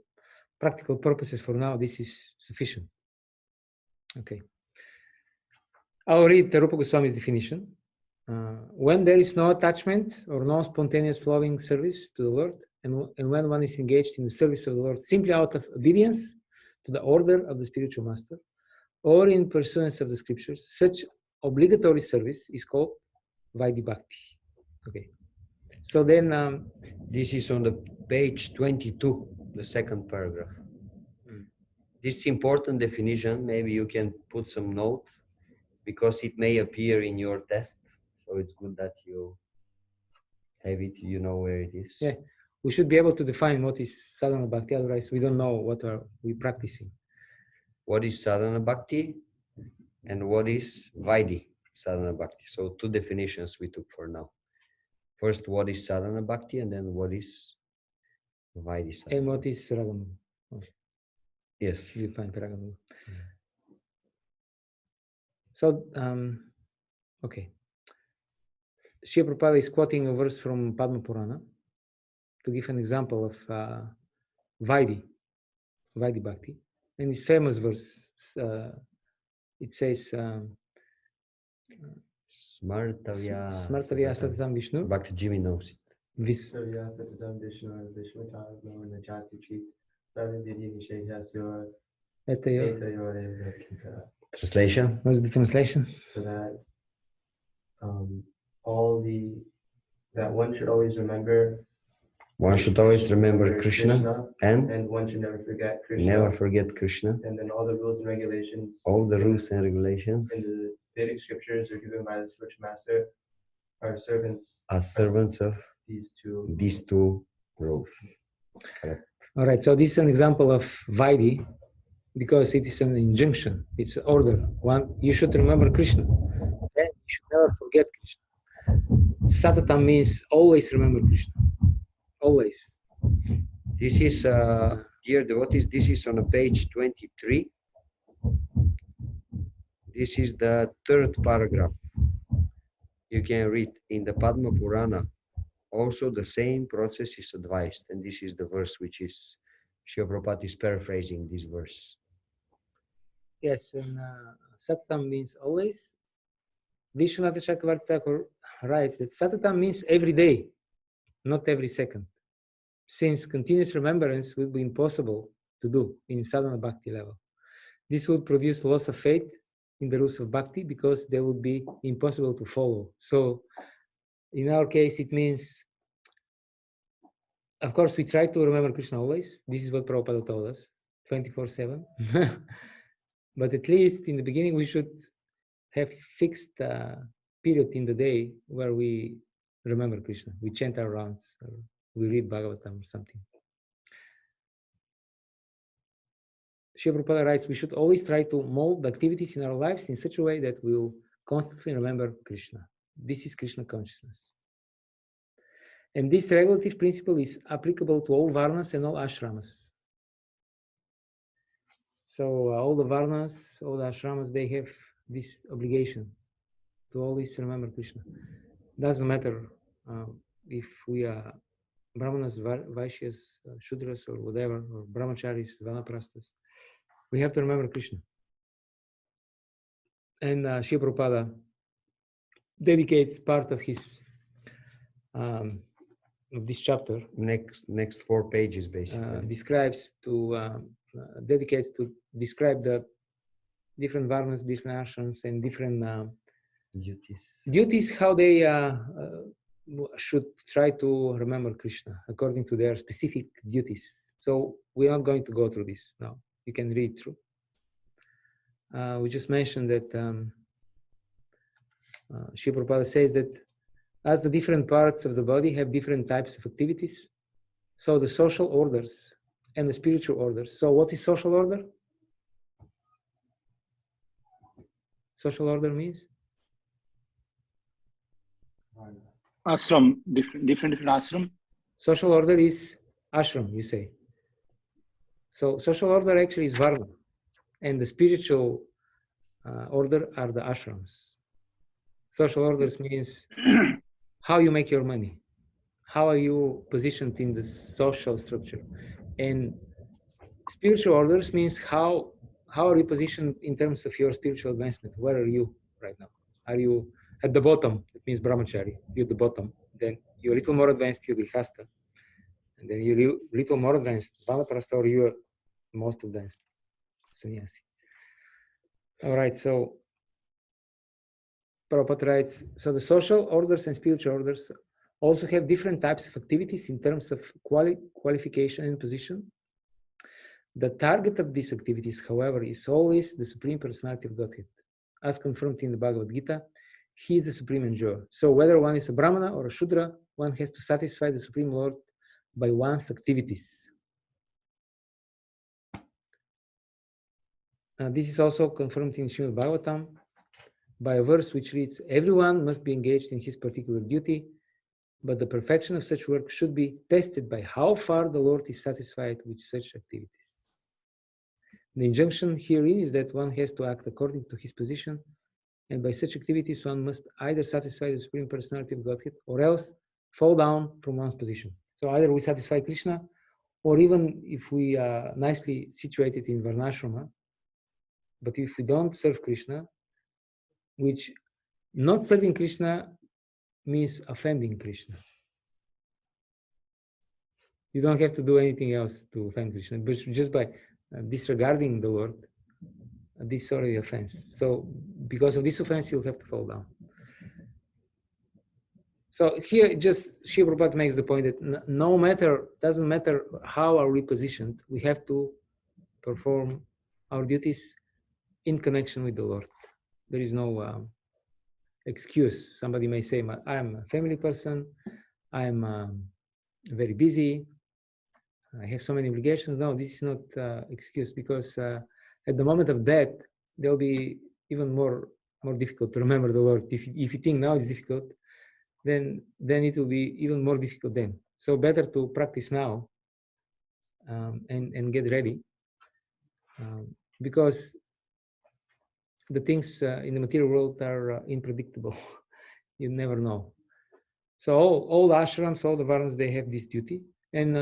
practical purposes, for now, this is sufficient. Okay. I'll read Rupa Goswami's definition. When there is no attachment or no spontaneous loving service to the Lord, and when one is engaged in the service of the Lord simply out of obedience to the order of the spiritual master, or in pursuance of the scriptures, such obligatory service is called Vaidhi Bhakti. Okay. So then, this is on the page 22, the second paragraph. This important definition, maybe you can put some note, because it may appear in your test. So it's good that you have it, you know where it is. Yeah, we should be able to define what is sadhana bhakti, otherwise we don't know what are we practicing. what is Sadhana Bhakti and what is Vaidhi Sadhana Bhakti. So two definitions we took for now. First, what is Sadhana Bhakti, and then what is Vaidhi Sadhana. And what is Raganuga? Yes. You find Raganuga. So, okay. Srila Prabhupada is quoting a verse from Padma Purana to give an example of Vaidhi Bhakti. And this famous verse, it says, Smartavya Satatam Vishnu. Bhakti Jimmy knows it. Translation? What's the translation? So that one should always remember. One should always remember Krishna, and one should never forget Krishna. Never forget Krishna. And then all the rules and regulations. All the rules and regulations in the Vedic scriptures are given by the spiritual master are servants. Are servants of these two rules. Correct. All right, so this is an example of Vaidhi because it is an injunction. It's an order. One, you should remember Krishna. And you should never forget Krishna. Satatam means always remember Krishna. Always. This is, dear devotees, this is on page 23. This is the third paragraph. You can read in the Padma Purana. Also, the same process is advised, and this is the verse which is Srila Prabhupada is paraphrasing this verse. Yes, and Satatam means always. Vishwanath Chakravarti Thakur writes that Satatam means every day, not every second. Since continuous remembrance would be impossible to do in Sadhana Bhakti level. This would produce loss of faith in the rules of Bhakti because they would be impossible to follow. So in our case, it means, of course, we try to remember Krishna always. This is what Prabhupada told us, 24/7. But at least in the beginning, we should have fixed period in the day where we remember Krishna. We chant our rounds, or we read Bhagavatam or something. Srila Prabhupada writes, we should always try to mold the activities in our lives in such a way that we will constantly remember Krishna. This is Krishna consciousness. And this regulative principle is applicable to all varnas and all ashramas. So all the varnas, all the ashramas, they have this obligation to always remember Krishna. Doesn't matter if we are brahmanas, vaishyas, shudras, or whatever, or brahmacharis, vanaprasthas. We have to remember Krishna. And Srila Prabhupada dedicates part of his of this chapter. Next 4 pages, basically. Dedicates to describe the different varnas, different ashrams, and different duties, how they should try to remember Krishna according to their specific duties. So we're not going to go through this now. You can read through. We just mentioned that Srila Prabhupada says that as the different parts of the body have different types of activities, so the social orders and the spiritual orders. So what is social order? Social order means? Ashram, different ashram. Social order is ashram, you say. So social order actually is varna, and the spiritual order are the ashrams. Social orders means how you make your money, how are you positioned in the social structure, and spiritual orders means how are you positioned in terms of your spiritual advancement. Where are you right now? Are you at the bottom? It means brahmachari. You're at the bottom. Then you're a little more advanced, you're grihastha. And then you're a little more advanced, vanaprastha, or you're most advanced, sannyasi. All right, so Prabhupada writes, so the social orders and spiritual orders also have different types of activities in terms of qualification and position. The target of these activities, however, is always the Supreme Personality of Godhead. As confirmed in the Bhagavad Gita, He is the Supreme Enjoyer. So whether one is a Brahmana or a Shudra, one has to satisfy the Supreme Lord by one's activities. This is also confirmed in Srimad Bhagavatam by a verse which reads, everyone must be engaged in his particular duty, but the perfection of such work should be tested by how far the Lord is satisfied with such activities. The injunction herein is that one has to act according to his position, and by such activities one must either satisfy the Supreme Personality of Godhead or else fall down from one's position. So either we satisfy Krishna, or even if we are nicely situated in Varnashrama, but if we don't serve Krishna, which not serving Krishna means offending Krishna. You don't have to do anything else to offend Krishna, but just by disregarding the Lord, this is already offense. So because of this offense, you'll have to fall down. So here, just Srila Prabhupada makes the point that no matter, doesn't matter how are we positioned, we have to perform our duties in connection with the Lord. There is no excuse. Somebody may say, I'm a family person, I'm very busy, I have so many obligations. No, this is not excuse, because at the moment of death, there'll be even more difficult to remember the Lord. If you think now it's difficult, then it will be even more difficult then. So better to practice now and get ready, because the things in the material world are unpredictable. You never know. So all the ashrams, all the varnas, they have this duty. And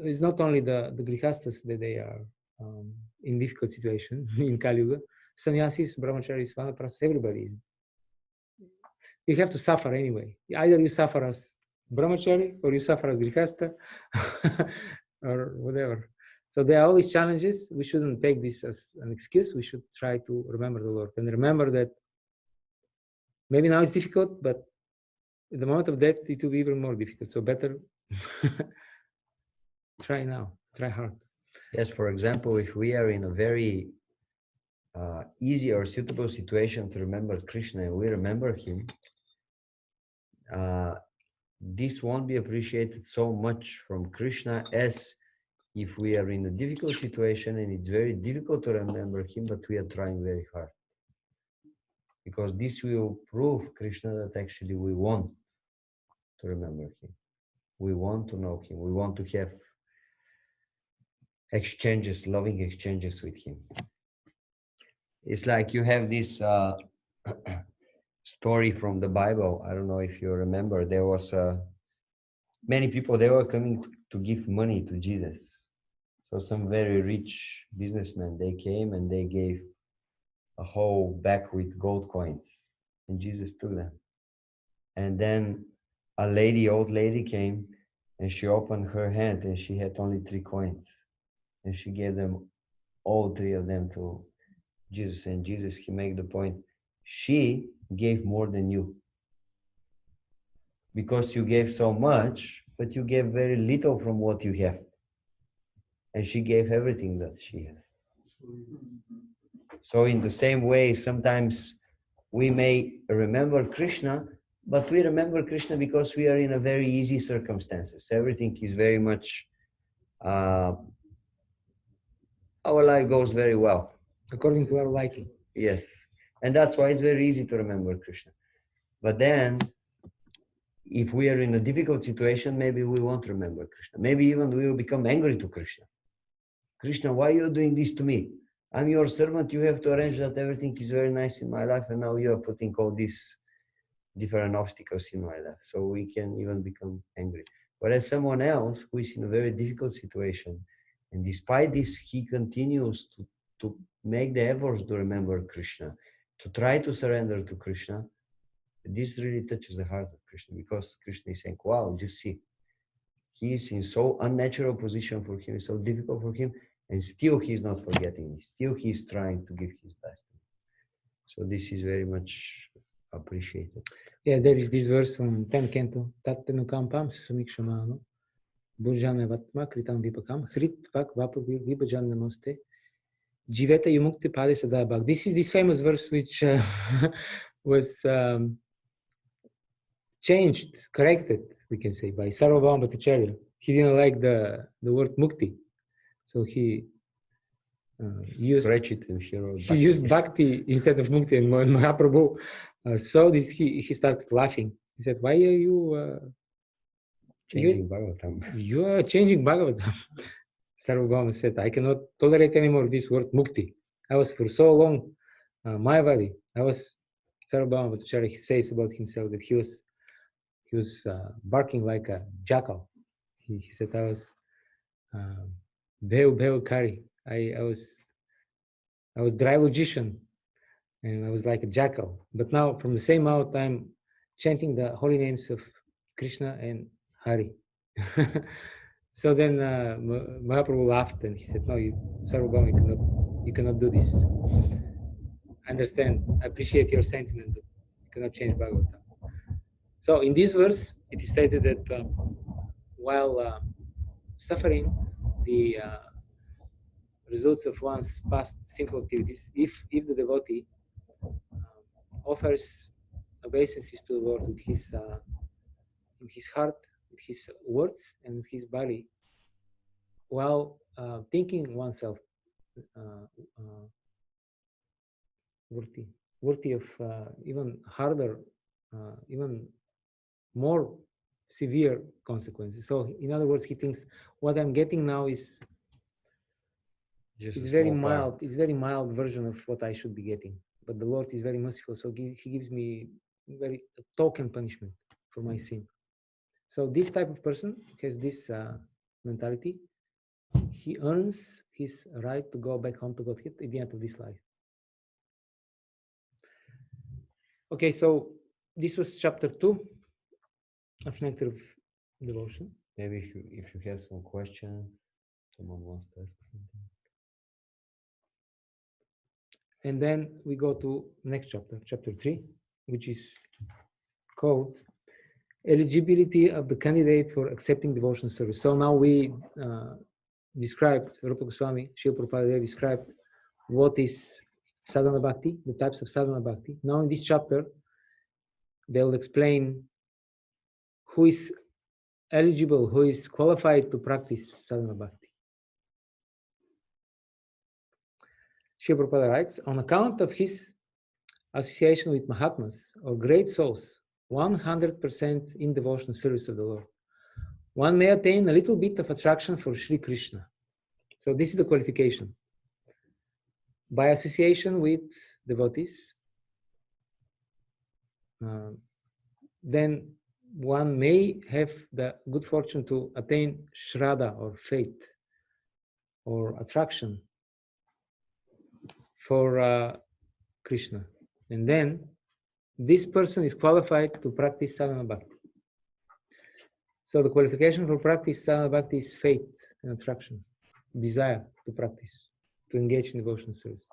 it's not only the grihastas that they are in difficult situation in Kali Yuga. Sannyasis, brahmacharis, vanaprasthas, everybody is. You have to suffer anyway. Either you suffer as brahmachari or you suffer as grihasta or whatever. So there are always challenges. We shouldn't take this as an excuse. We should try to remember the Lord and remember that maybe now it's difficult, but at the moment of death, it will be even more difficult. So better try now, try hard. Yes, for example, if we are in a very easy or suitable situation to remember Krishna and we remember him, this won't be appreciated so much from Krishna as if we are in a difficult situation and it's very difficult to remember him, but we are trying very hard. Because this will prove Krishna that actually we want to remember him. We want to know him. We want to have exchanges, loving exchanges with him. It's like you have this story from the Bible. I don't know if you remember. There was many people, they were coming to give money to Jesus. So some very rich businessmen, they came and they gave a whole bag with gold coins. And Jesus took them. And then a lady, old lady came and she opened her hand and she had only 3 coins. And she gave them, all 3 of them, to Jesus. And Jesus, he made the point, she gave more than you. Because you gave so much, but you gave very little from what you have. And she gave everything that she has. So in the same way, sometimes we may remember Krishna, but we remember Krishna because we are in a very easy circumstances. Everything is very much, our life goes very well. According to our liking. Yes. And that's why it's very easy to remember Krishna. But then, if we are in a difficult situation, maybe we won't remember Krishna. Maybe even we will become angry to Krishna. Krishna, why are you doing this to me? I'm your servant. You have to arrange that everything is very nice in my life. And now you are putting all these different obstacles in my life. So we can even become angry. Whereas someone else who is in a very difficult situation, and despite this, he continues to make the efforts to remember Krishna, to try to surrender to Krishna, this really touches the heart of Krishna, because Krishna is saying, wow, just see, he is in so unnatural position for him, it's so difficult for him, and still he's not forgetting me, still he's trying to give his best. So this is very much appreciated. Yeah, there is this verse from 10th canto, Tattenu Kampam Samikshamano, Bhujana Vatma Kritam Vipakam, Hrit Pak Vapu Vibajan Namaste, Jiveta Yumukti Pade Sadabhak. This is this famous verse which was changed, corrected, we can say, by Sarvabhauma Bhattacharya. He didn't like the word mukti. So he Stretch it and he wrote he Bhakti. used Bhakti instead of Mukti. And when Mahaprabhu saw this, he started laughing. He said, "Why are you Changing Bhagavatam. you are changing Bhagavatam?" Sarvabhauma said, "I cannot tolerate anymore this word Mukti. I was for so long Mayavadi. Sarvabhauma Bhattacharya says about himself that he was barking like a jackal. He said, I was Bheu Kari. I was dry logician, and I was like a jackal. But now, from the same mouth, I'm chanting the holy names of Krishna and Hari." So then Mahaprabhu laughed and he said, "No, Sarvabhauma, you cannot do this. I understand, I appreciate your sentiment, but you cannot change Bhagavatam." So in this verse, it is stated that while suffering the results of one's past sinful activities, if the devotee offers obeisances to the Lord with in his heart, with his words, and with his body, while thinking oneself worthy of even harder, even more severe consequences. So, in other words, he thinks what I'm getting now is very mild. It's very mild version of what I should be getting. But the Lord is very merciful, so he gives me a token punishment for my sin. So this type of person has this mentality. He earns his right to go back home to Godhead at the end of this life. Okay, so this was chapter 2 of Nectar of Devotion. Maybe if you have some question, someone wants to ask something. And then we go to next chapter, chapter 3, which is called Eligibility of the Candidate for Accepting Devotional Service. So now we described, Rupa Goswami, Srila Prabhupada described what is Sadhana Bhakti, the types of Sadhana Bhakti. Now in this chapter, they'll explain who is eligible, who is qualified to practice Sadhana Bhakti. Srila Prabhupada writes, on account of his association with Mahatmas, or great souls, 100% in devotional service of the Lord, one may attain a little bit of attraction for Sri Krishna. So this is the qualification. By association with devotees, then one may have the good fortune to attain Shraddha or faith or attraction for Krishna. And then this person is qualified to practice Sadhana Bhakti. So the qualification for practice Sadhana Bhakti is faith and attraction, desire to practice, to engage in devotional service.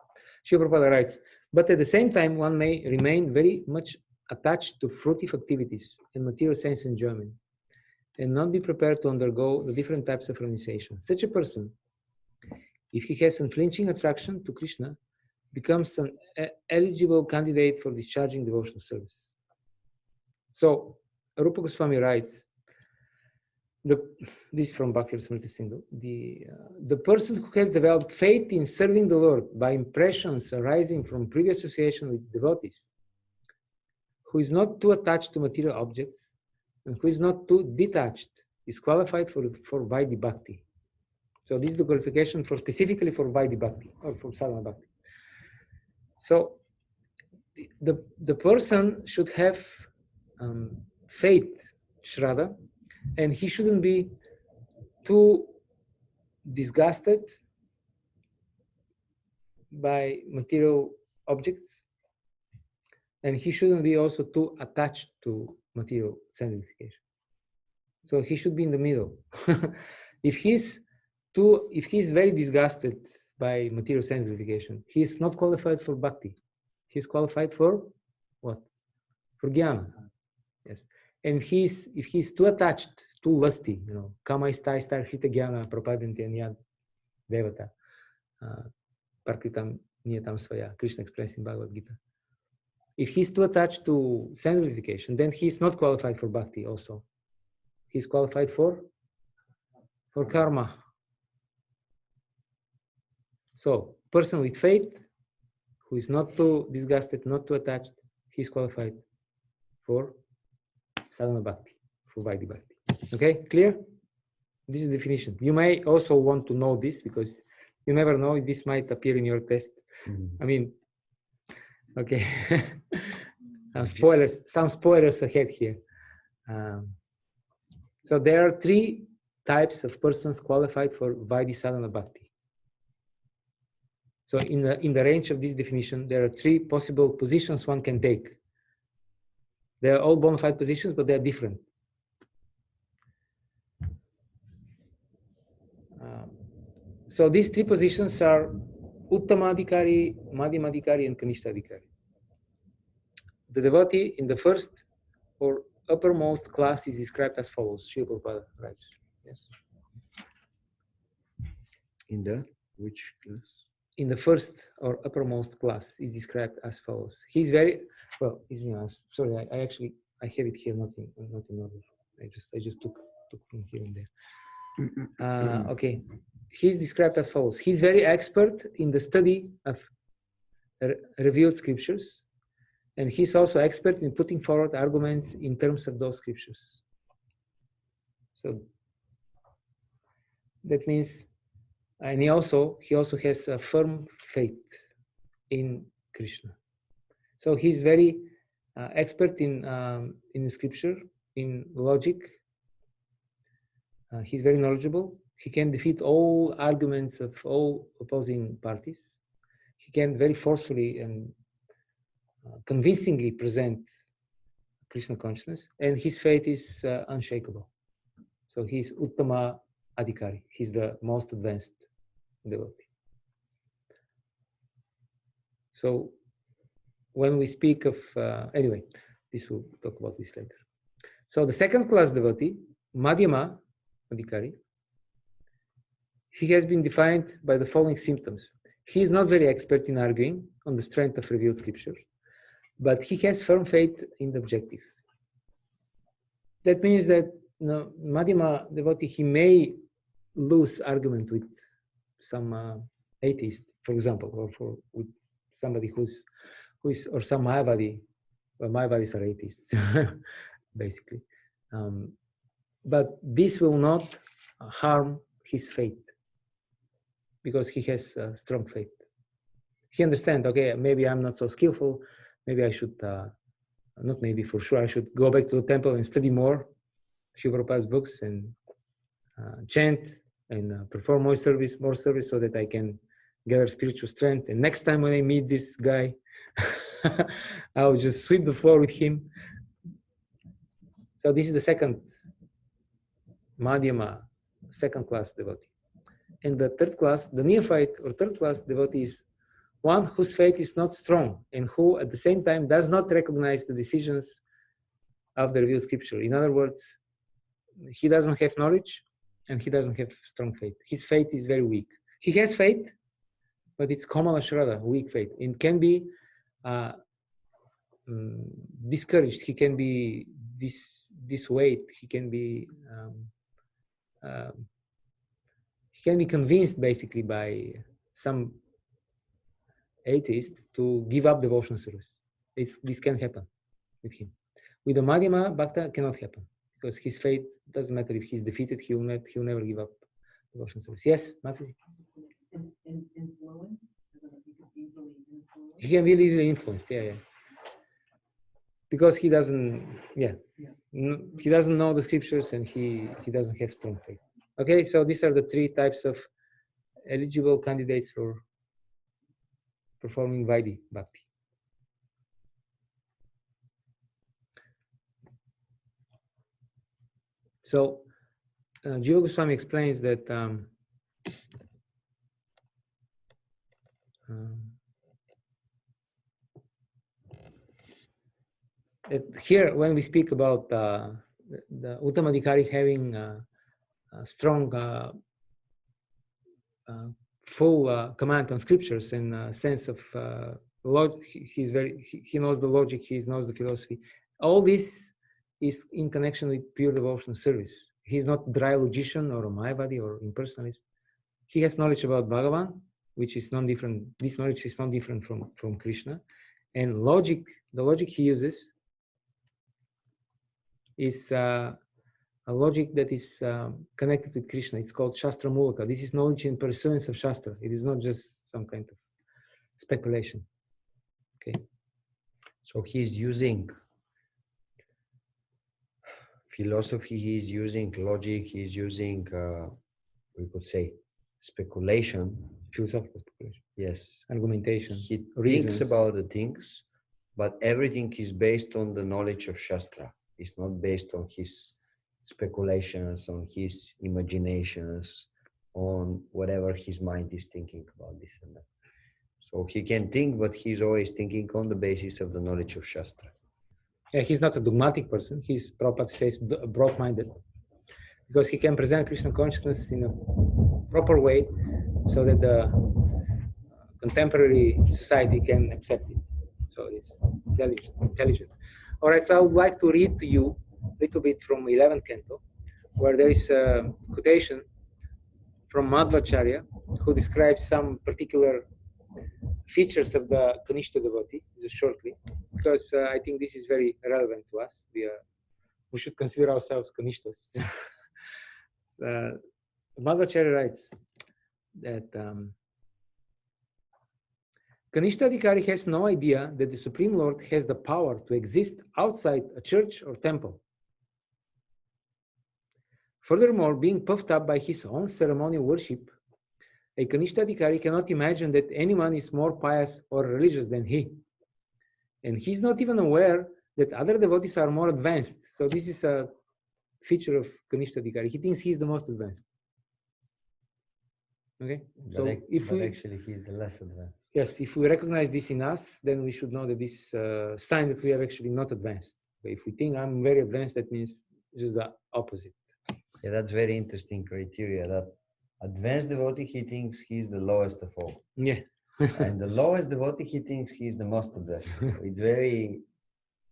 Srila Prabhupada writes, but at the same time, one may remain very much attached to fruitive activities and material sense enjoyment, and not be prepared to undergo the different types of renunciation. Such a person, if he has unflinching attraction to Krishna, becomes an eligible candidate for discharging devotional service. So, Rupa Goswami writes, this is from Bhakti Smriti Sindhu, the person who has developed faith in serving the Lord by impressions arising from previous association with devotees, who is not too attached to material objects, and who is not too detached, is qualified for Vaidhi Bhakti. So this is the qualification specifically for Vaidhi Bhakti, or for Sadhana Bhakti. So the person should have faith, Shraddha, and he shouldn't be too disgusted by material objects, and he shouldn't be also too attached to material sanctification. So he should be in the middle. If he's very disgusted by material sanctification, he is not qualified for bhakti. He's qualified for what? For jnana. Yes. And if he's too attached, too lusty, kama istai star hita jnana prapadanti anyad devata partitam niyatam svaya, Krishna explains in Bhagavad Gita. If he's too attached to sanctification, then he's not qualified for bhakti also. He's qualified for karma. So person with faith, who is not too disgusted, not too attached, he's qualified for Sadhana Bhakti, for Vaidhi Bhakti. Okay, clear? This is the definition. You may also want to know this because you never know, this might appear in your test. I mean, okay. Some spoilers ahead here. So there are 3 types of persons qualified for Vaidhi Sadhana Bhakti. So in the range of this definition, there are 3 possible positions one can take. They are all bona fide positions, but they are different. So these 3 positions are Uttamadhikari, Madhyamadhikari, and Kanishtadhikari. The devotee in the first or uppermost class is described as follows. Srila Prabhupada writes. Yes. In the which class? In the first or uppermost class is described as follows. He's very well. Sorry, I have it here, not in order. I just took from here and there. Okay, he's described as follows. He's very expert in the study of revealed scriptures, and he's also expert in putting forward arguments in terms of those scriptures. So that means, and he also has a firm faith in Krishna. So he's very expert in the scripture, in logic. He's very knowledgeable. He can defeat all arguments of all opposing parties. He can very forcefully and convincingly present Krishna consciousness, and his faith is unshakable. So he's Uttama Adhikari. He's the most advanced devotee. So when we speak of, anyway, we'll talk about this later. So the second class devotee, Madhyama Adhikari, he has been defined by the following symptoms. He is not very expert in arguing on the strength of revealed scripture, but he has firm faith in the objective. That means that Madhyama devotee, he may lose argument with some atheist, for example, or with somebody who is or some Mayavadi. Well, Mayavadis are atheists, basically. But this will not harm his faith because he has strong faith. He understands, okay, maybe I'm not so skillful. Maybe I should, not maybe, for sure, I should go back to the temple and study more Srila Prabhupada's books and chant and perform more service so that I can gather spiritual strength. And next time when I meet this guy, I'll just sweep the floor with him. So this is the second Madhyama, second class devotee. And the third class, the Neophyte or third class devotee is one whose faith is not strong and who at the same time does not recognize the decisions of the revealed scripture. In other words, he doesn't have knowledge and he doesn't have strong faith. His faith is very weak. He has faith, but it's Kamala Shraddha, weak faith. It can be discouraged. He can be dissuaded. He can be convinced basically by some atheist to give up devotional service. This can happen with him. With the Madhyama Bhakta, cannot happen because his faith doesn't matter if he's defeated. He'll never give up devotional service. Yes, Matthew. Influence. He can be easily influenced. Yeah. Because he doesn't. He doesn't know the scriptures and he doesn't have strong faith. Okay, so these are the 3 types of eligible candidates for performing Vaidhi Bhakti. So, Jiva Goswami explains that here, when we speak about the Uttamadhikari having strong, full command on scriptures and sense of logic, he knows the logic, he knows the philosophy. All this is in connection with pure devotional service. He's not dry logician or a Mayavadi or impersonalist. He has knowledge about Bhagavan, which is non-different. This knowledge is non-different from Krishna, and logic. The logic he uses is a logic that is connected with Krishna. It's called Shastra Mulaka. This is knowledge in pursuance of Shastra. It is not just some kind of speculation. Okay. So he's using philosophy, he's using logic, he's using, we could say, speculation. Philosophical speculation. Yes. Argumentation. He reasons. thinks about the things, but everything is based on the knowledge of Shastra. It's not based on his speculations, on his imaginations, on whatever his mind is thinking about this and that. So he can think, but he's always thinking on the basis of the knowledge of Shastra. Yeah, he's not a dogmatic person. He's, Prabhupada says, broad-minded, because he can present Krishna consciousness in a proper way so that the contemporary society can accept it. So it's intelligent. All right, so I would like to read to you a little bit from 11th canto, where there is a quotation from Madhvacharya, who describes some particular features of the Kanishta devotee, just shortly, because I think this is very relevant to us. We should consider ourselves Kanishtas. Madhvacharya writes that Kanishta Adhikari has no idea that the Supreme Lord has the power to exist outside a church or temple. Furthermore, being puffed up by his own ceremonial worship, a Kanishta Adhikari cannot imagine that anyone is more pious or religious than he. And he's not even aware that other devotees are more advanced. So this is a feature of Kanishta Adhikari. He thinks he's the most advanced. Okay? So actually he's the less advanced. Yes, if we recognize this in us, then we should know that this sign that we are actually not advanced. But if we think I'm very advanced, that means just the opposite. Yeah, that's very interesting criteria. That advanced devotee, he thinks he's the lowest of all. Yeah. And the lowest devotee, he thinks he's the most advanced. It's very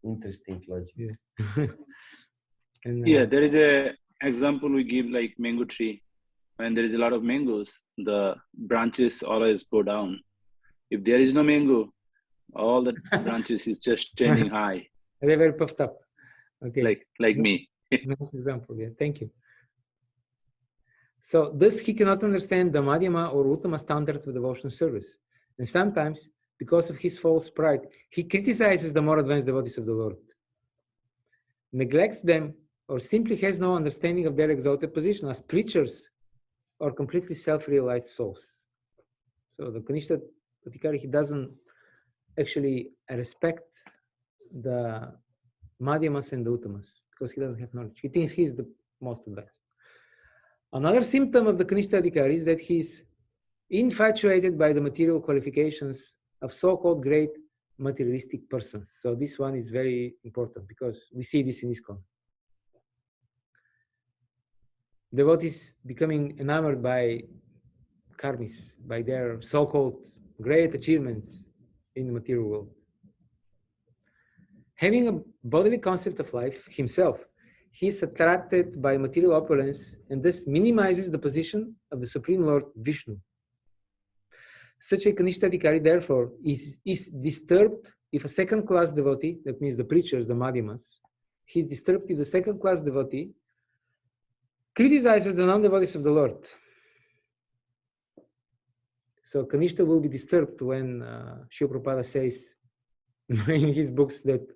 interesting logic. Yeah. And, there is a example we give like mango tree. When there is a lot of mangoes, the branches always go down. If there is no mango, all the branches is just standing high. They're very puffed up. Okay. Like me. Nice example. Yeah. Thank you. So thus he cannot understand the Madhyama or Uttama standard of devotional service. And sometimes, because of his false pride, he criticizes the more advanced devotees of the Lord, neglects them, or simply has no understanding of their exalted position as preachers or completely self-realized souls. So the Kanishta Adhikari, he doesn't actually respect the Madhyamas and the Uttamas because he doesn't have knowledge. He thinks he's the most advanced. Another symptom of the Kanishta Adhikari is that he's infatuated by the material qualifications of so-called great materialistic persons. So this one is very important because we see this in ISKCON. Devotees becoming enamored by karmis, by their so-called great achievements in the material world. Having a bodily concept of life himself, he is attracted by material opulence and thus minimizes the position of the Supreme Lord Vishnu. Such a Kanishta Adhikari, therefore, is disturbed if a second-class devotee, that means the preachers, the Madhyamas, he is disturbed if the second-class devotee criticizes the non-devotees of the Lord. So Kanishta will be disturbed when Srila Prabhupada says in his books that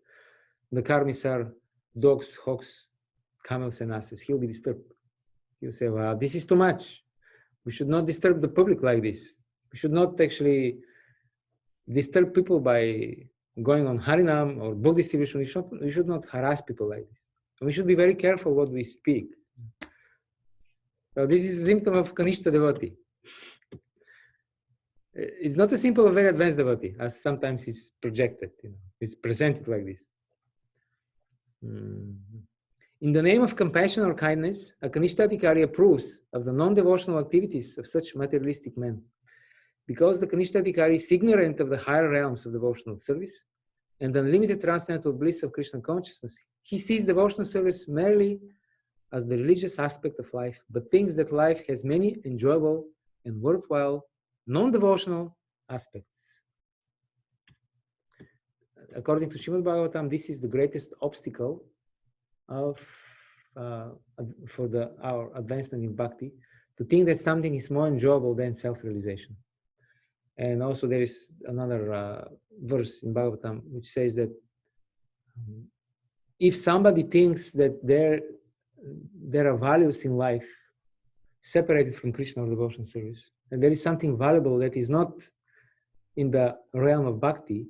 the karmis are dogs, hawks, camels, and asses. He'll be disturbed. He'll say, well, this is too much. We should not disturb the public like this. We should not actually disturb people by going on Harinam or book distribution. We should not harass people like this. And we should be very careful what we speak. So this is a symptom of Kanishta devotee. It's not a symbol of very advanced devotee, as sometimes it's projected. It's presented like this. In the name of compassion or kindness, a Kanishta Adhikari approves of the non-devotional activities of such materialistic men. Because the Kanishta Adhikari is ignorant of the higher realms of devotional service and the unlimited transcendental bliss of Krishna consciousness, he sees devotional service merely as the religious aspect of life, but thinks that life has many enjoyable and worthwhile non-devotional aspects. According to Srimad Bhagavatam, this is the greatest obstacle for our advancement in bhakti, to think that something is more enjoyable than self-realization. And also there is another verse in Bhagavatam which says that if somebody thinks that there are values in life separated from Krishna or devotional service, and there is something valuable that is not in the realm of bhakti,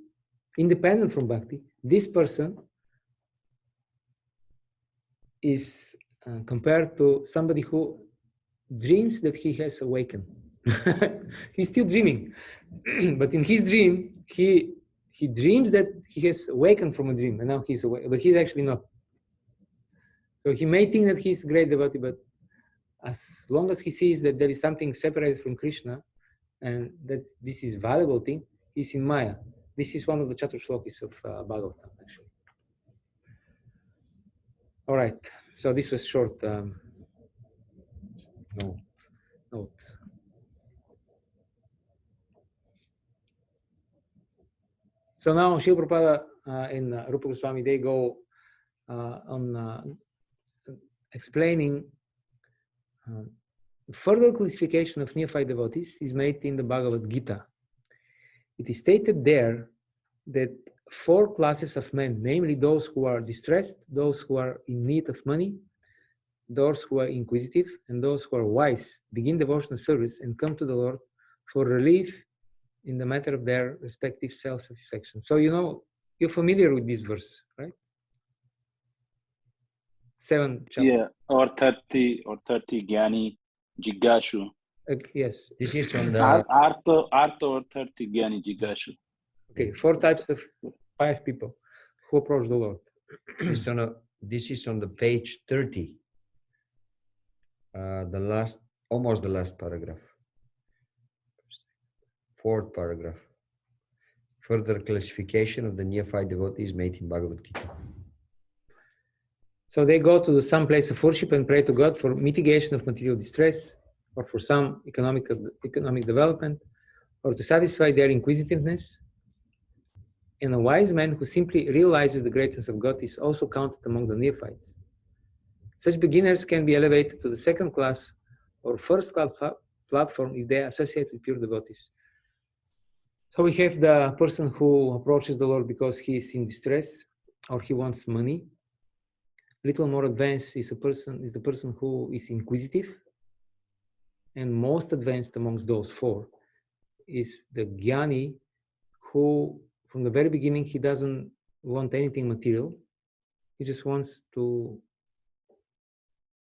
independent from bhakti, this person is compared to somebody who dreams that he has awakened. He's still dreaming, but in his dream, he dreams that he has awakened from a dream, and now he's awake, but he's actually not. So he may think that he's a great devotee, but as long as he sees that there is something separated from Krishna, and that this is valuable thing, he's in Maya. This is one of the Chatur Shlokis of Bhagavatam, actually. All right, so this was short note. So now Srila Prabhupada and Rupa Goswami, they go on explaining further classification of Neophyte devotees is made in the Bhagavad Gita. It is stated there that 4 classes of men, namely those who are distressed, those who are in need of money, those who are inquisitive, and those who are wise, begin devotional service and come to the Lord for relief in the matter of their respective self-satisfaction. So you're familiar with this verse, right? 7 chapter. Yeah, or 30 Gyani Jigashu. Yes. This is on the Artho or 30 Gyani Jigashu. Okay, 4 types of pious people who approach the Lord. this is on the page 30. Almost the last paragraph. 4th paragraph. Further classification of the Neophyte devotees made in Bhagavad Gita. So they go to some place of worship and pray to God for mitigation of material distress, or for some economic development, or to satisfy their inquisitiveness. And a wise man who simply realizes the greatness of God is also counted among the neophytes. Such beginners can be elevated to the 2nd class or 1st class platform if they associate with pure devotees. So we have the person who approaches the Lord because he is in distress or he wants money. Little more advanced is the person who is inquisitive. And most advanced amongst those 4 is the Jnani, who from the very beginning he doesn't want anything material. He just wants to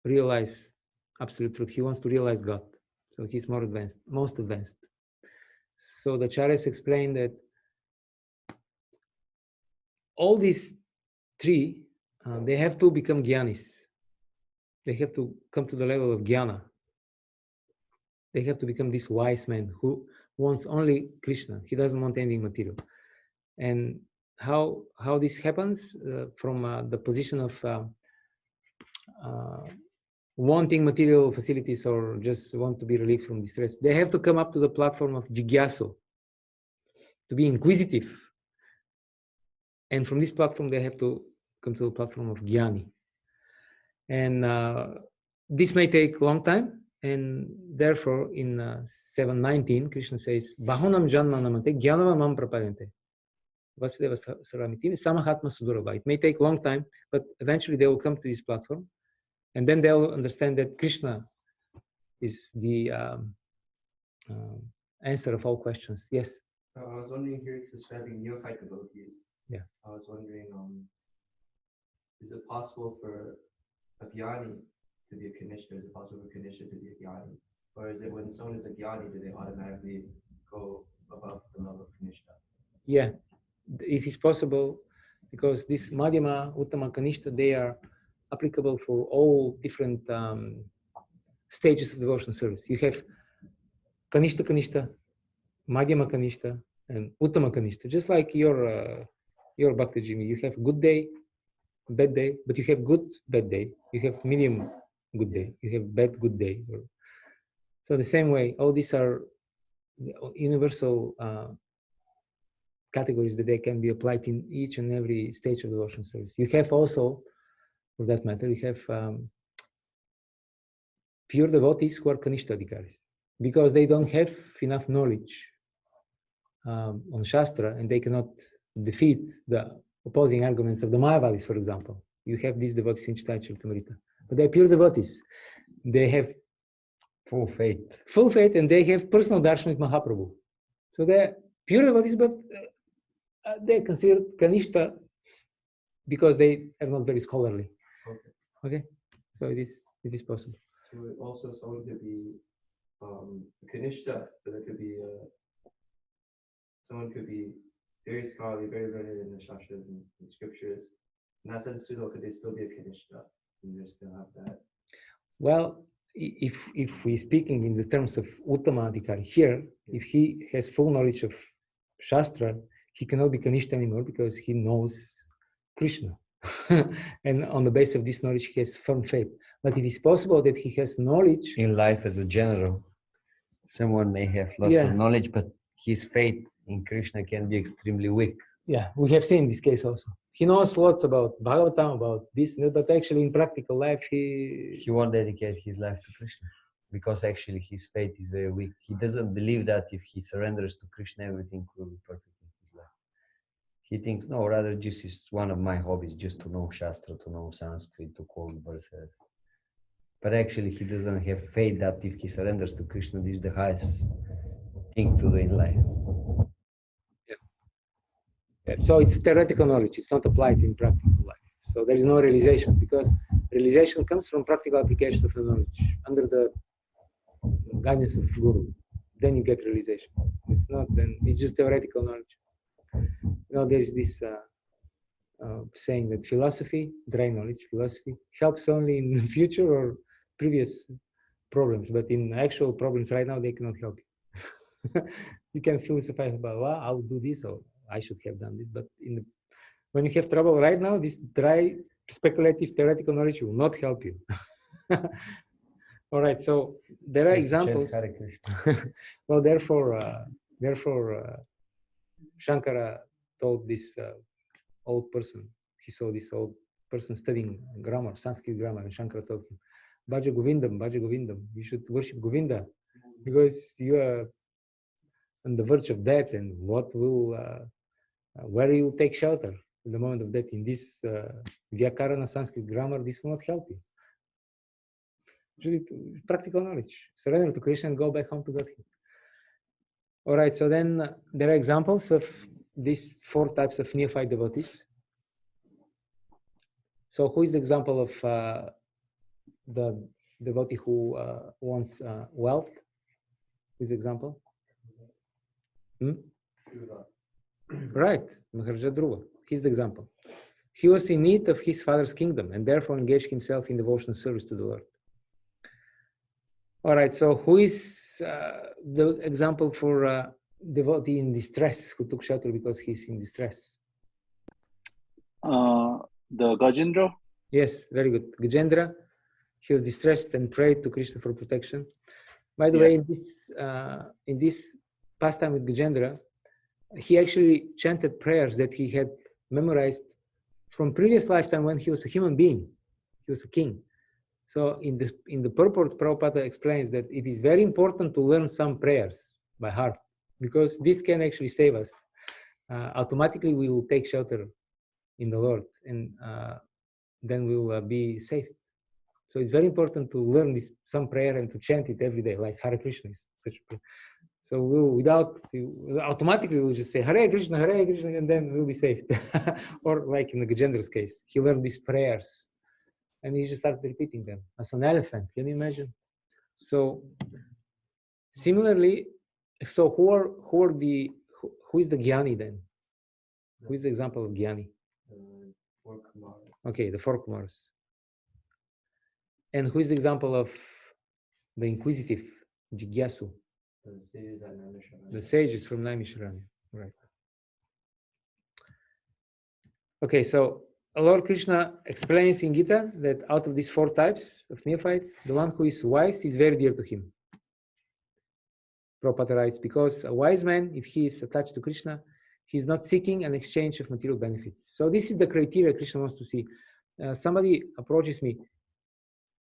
realize absolute truth. He wants to realize God. So he's more advanced, most advanced. So the Acharyas explain that all these 3, they have to become Jnanis. They have to come to the level of Jnana. They have to become this wise man who wants only Krishna. He doesn't want anything material. And how this happens from the position of wanting material facilities or just want to be relieved from distress. They have to come up to the platform of Jigyasu, to be inquisitive. And from this platform, they have to come to the platform of Jnani. And this may take a long time. And therefore, in 7:19, Krishna says, Bahunam janma namante jnanavamam prapadente. Vasudeva Sarvamitim Samahatma Sudurabha. It may take a long time, but eventually they will come to this platform. And then they'll understand that Krishna is the answer of all questions. Yes? I was wondering, here it's describing neophyte devotees. Yeah. I was wondering, is it possible for a Jnani to be a Kanishta? Is it possible for Kanishta to be a Jnani? Or is it when someone is a Jnani, do they automatically go above the level of Kanishta? Yeah, it is possible because this Madhyama, Uttama, Kanishta, they are applicable for all different stages of devotional service. You have Kanishta Kanishta, Madhyama Kanishta, and Uttama Kanishta. Just like your Bhakti Jimmy, you have good day, bad day, but you have good bad day. You have medium good day. You have bad good day. So the same way, all these are universal categories that they can be applied in each and every stage of the devotional service. You have also, for that matter, you have pure devotees who are Kanishta Adhikaris, because they don't have enough knowledge on Shastra, and they cannot defeat the opposing arguments of the Mayavadis, for example. You have these devotees in Untitled Chapter, but they're pure devotees. They have full faith, and they have personal darshan with Mahaprabhu. So they're pure devotees, but they're considered Kanishta because they are not very scholarly. Okay, so it is possible. So also someone could be Kanishta, but it could be someone could be very scholarly, very learned in the Shastras and scriptures. In that sense, could they still be a Kanishta and they still have that? Well, if we're speaking in the terms of Uttama Adhikari here, if he has full knowledge of Shastra, he cannot be Kanishta anymore because he knows Krishna. And on the basis of this knowledge, he has firm faith. But it is possible that he has knowledge in life as a general. Someone may have lots of knowledge, but his faith in Krishna can be extremely weak. Yeah, we have seen this case also. He knows lots about Bhagavatam, about this, but actually in practical life, he won't dedicate his life to Krishna because actually his faith is very weak. He doesn't believe that if he surrenders to Krishna, everything will be perfect in his life. He thinks, no, rather just is one of my hobbies, just to know Shastra, to know Sanskrit, to quote verses. But actually he doesn't have faith that if he surrenders to Krishna, this is the highest thing to do in life. So it's theoretical knowledge, it's not applied in practical life. So there is no realization, because realization comes from practical application of the knowledge under the guidance of Guru. Then you get realization. If not, then it's just theoretical knowledge. There's this saying that philosophy, dry knowledge, philosophy, helps only in the future or previous problems, but in actual problems right now, they cannot help you. You can philosophize about, well, I'll do this, or I should have done this, but when you have trouble right now, this dry, speculative, theoretical knowledge will not help you. All right, so there are examples. Well, therefore, Shankara told this old person, he saw this old person studying grammar, Sanskrit grammar, and Shankara told him, Bhaja Govindam, you should worship Govinda, because you are on the verge of death, and where you take shelter in the moment of death? In this Vyakarana Sanskrit grammar, this will not help you. Really practical knowledge. Surrender to Krishna and go back home to Godhead. All right, so then there are examples of these 4 types of neophyte devotees. So who is the example of the devotee who wants wealth? Who is the example? Right, Maharaja Dhruva. He's the example. He was in need of his father's kingdom and therefore engaged himself in devotional service to the Lord. All right, so who is the example for devotee in distress who took shelter because he's in distress? The Gajendra? Yes, very good. Gajendra, he was distressed and prayed to Krishna for protection. By the way, in this pastime with Gajendra, he actually chanted prayers that he had memorized from previous lifetime when he was a human being. He was a king. So in the purport, Prabhupada explains that it is very important to learn some prayers by heart, because this can actually save us. Automatically, we will take shelter in the Lord, and then we will be saved. So it's very important to learn some prayer and to chant it every day, like Hare Krishna is such a prayer. So automatically we'll just say Hare Krishna, and then we'll be saved. Or like in the Gajendra's case, he learned these prayers and he just started repeating them as an elephant. Can you imagine? So similarly, so who is the Jnani then? Who is the example of Jnani? Okay, the 4 Kumaras. And who is the example of the inquisitive, Jigyasu? The sages from Naimisharanya, right? Okay, so Lord Krishna explains in Gita that out of these 4 types of neophytes, the one who is wise is very dear to him. Prabhupada writes, because a wise man, if he is attached to Krishna, he is not seeking an exchange of material benefits. So this is the criteria Krishna wants to see. Somebody approaches me,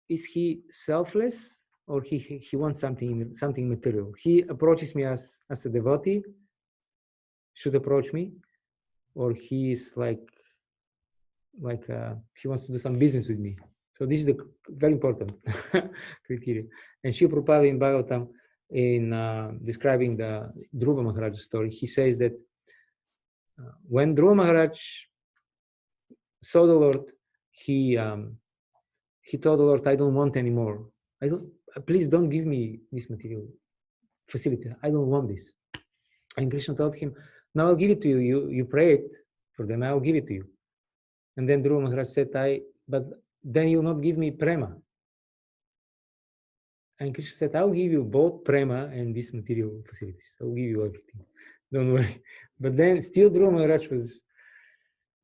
is he selfless or he wants something material? He approaches me as a devotee, should approach me, or he is like he wants to do some business with me. So this is the very important criteria. And Srila Prabhupada in Bhagavatam, in describing the Dhruva Maharaj story, he says that when Dhruva Maharaj saw the Lord, he told the Lord, I don't want anymore. Please don't give me this material facility. I don't want this. And Krishna told him, no, I'll give it to you. You prayed for them, I'll give it to you. And then Dhruva Maharaj said, but then you will not give me prema. And Krishna said, I'll give you both prema and these material facilities. I'll give you everything. Don't worry. But then still Dhruva Maharaj was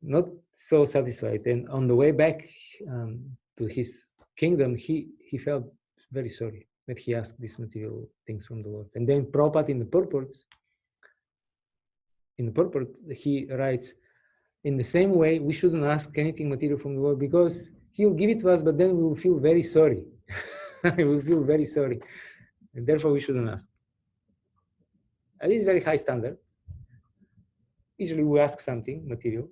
not so satisfied. And on the way back to his kingdom, he felt very sorry that he asked these material things from the Lord. And then Prabhupada in the purport, he writes, in the same way, we shouldn't ask anything material from the Lord because He'll give it to us, but then we will feel very sorry. We will feel very sorry. And therefore, we shouldn't ask. And this is very high standard. Usually, we ask something material.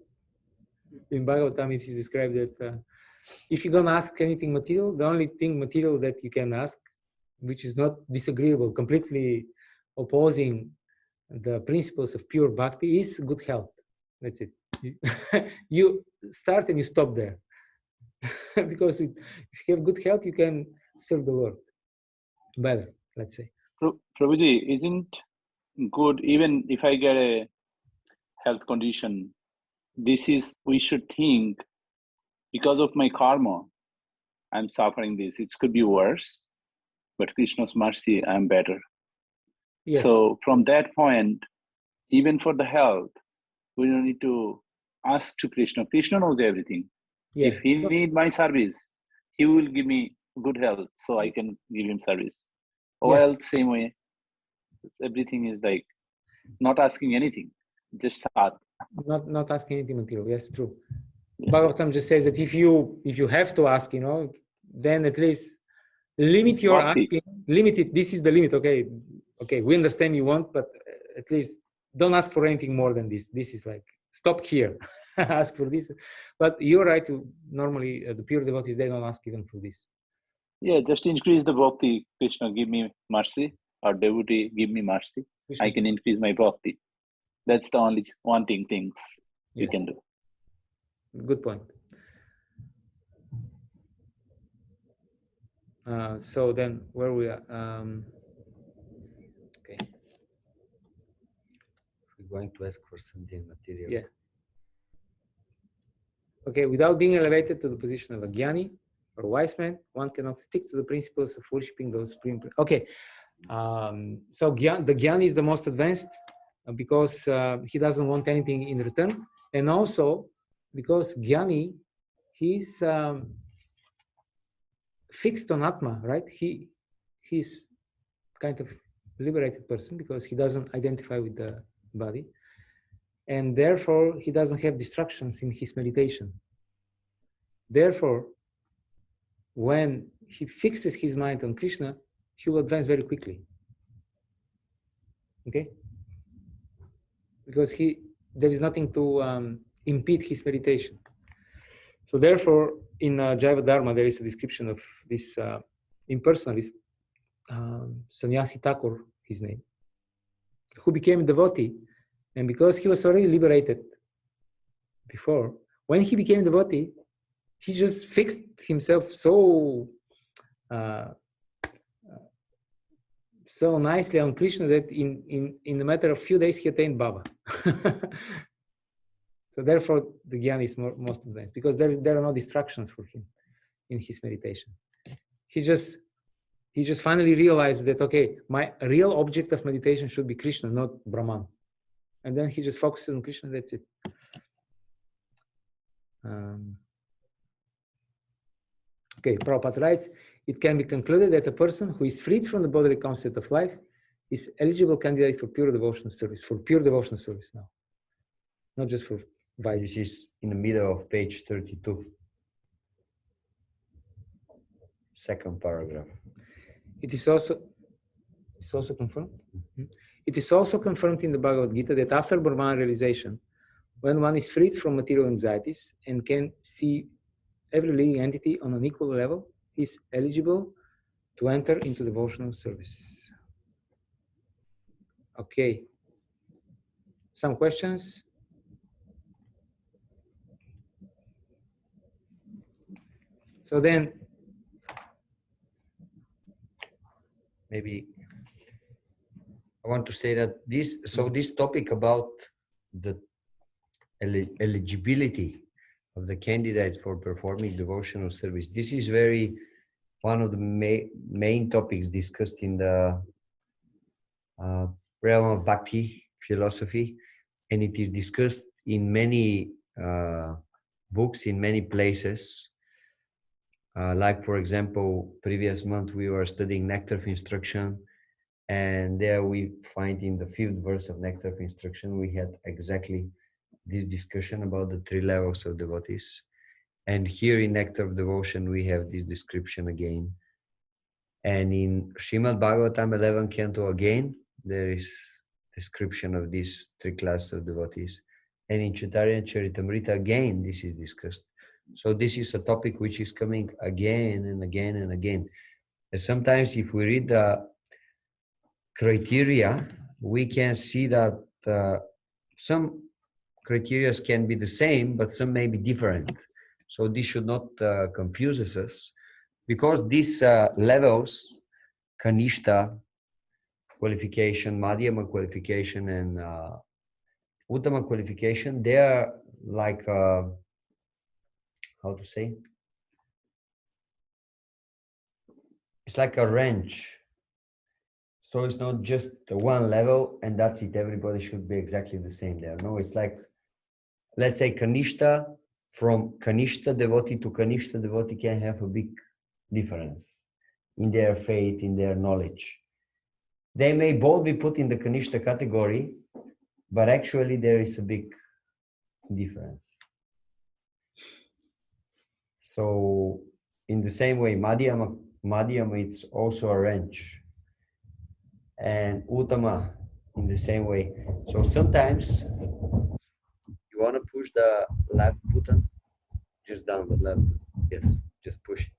In Bhagavatam, it is described that if you're going to ask anything material, the only thing material that you can ask, which is not disagreeable, completely opposing the principles of pure bhakti, is good health. That's it. You start and you stop there. Because if you have good health, you can serve the Lord better, let's say. Prabhuji, isn't good, even if I get a health condition, we should think, because of my karma, I'm suffering this. It could be worse, but Krishna's mercy, I'm better. Yes. So from that point, even for the health, we don't need to ask to Krishna. Krishna knows everything. Yeah. If he needs my service, he will give me good health so I can give him service. Well, same way, everything is like not asking anything, just start. Not asking anything material. Yes, true. Yeah. Bhagavatam just says that if you have to ask, then at least limit your asking. Limit it. This is the limit. Okay. We understand you want, but at least don't ask for anything more than this. This is like, stop here. Ask for this. But you're right. Normally, the pure devotees, they don't ask even for this. Yeah, just increase the bhakti. Krishna, give me mercy. Or devotee, give me mercy. Krishna. I can increase my bhakti. That's the only wanting things you can do. Good point. So then, where we are? Okay. We're going to ask for something material. Yeah. Okay, without being elevated to the position of a jnani or a wise man, one cannot stick to the principles of worshipping those supreme. Okay, so the jnani is the most advanced because he doesn't want anything in return, and also because jnani, he's fixed on Atma, right? He's kind of liberated person because he doesn't identify with the body. And therefore, he doesn't have distractions in his meditation. Therefore, when he fixes his mind on Krishna, he will advance very quickly. Okay? Because there is nothing to impede his meditation. So therefore, in Jaiva Dharma, there is a description of this impersonalist, Sannyasi Thakur, his name, who became a devotee. And because he was already liberated before, when he became a devotee, he just fixed himself so nicely on Krishna that in a matter of few days he attained Baba. So therefore, the jnana is most advanced because there are no distractions for him in his meditation. He just finally realized that, okay, my real object of meditation should be Krishna, not Brahman. And then he just focuses on Krishna, that's it. Okay, Prabhupada writes, it can be concluded that a person who is freed from the bodily concept of life is eligible candidate for pure devotional service, now, not just for Vaidhi. This is in the middle of page 32. Second paragraph. It is also confirmed. It is also confirmed in the Bhagavad Gita that after Brahman realization, when one is freed from material anxieties and can see every living entity on an equal level, he is eligible to enter into devotional service. Okay. Some questions? So then, maybe I want to say that this topic about the eligibility of the candidate for performing devotional service, this is one of the main topics discussed in the realm of Bhakti philosophy, and it is discussed in many books, in many places. Like, for example, previous month we were studying Nectar of Instruction, and there we find in the 5th verse of Nectar of Instruction, we had exactly this discussion about the 3 levels of devotees. And here in Nectar of Devotion, we have this description again. And in Srimad Bhagavatam 11 Canto again, there is description of these 3 classes of devotees. And in Chaitanya Charitamrita again, this is discussed. So this is a topic which is coming again and again and again. And sometimes if we read the criteria, we can see that some criteria can be the same, but some may be different. So this should not confuse us, because these levels, Kanishta qualification, Madhyama qualification, and Uttama qualification, they are like, how to say? It's like a range. So it's not just one level and that's it. Everybody should be exactly the same there. No, it's like, let's say Kanishta, from Kanishta devotee to Kanishta devotee can have a big difference in their faith, in their knowledge. They may both be put in the Kanishta category, but actually there is a big difference. So in the same way, Madhyama it's also a range. And Uttama in the same way. So sometimes you want to push the left button, just down the left. Yes, just push it.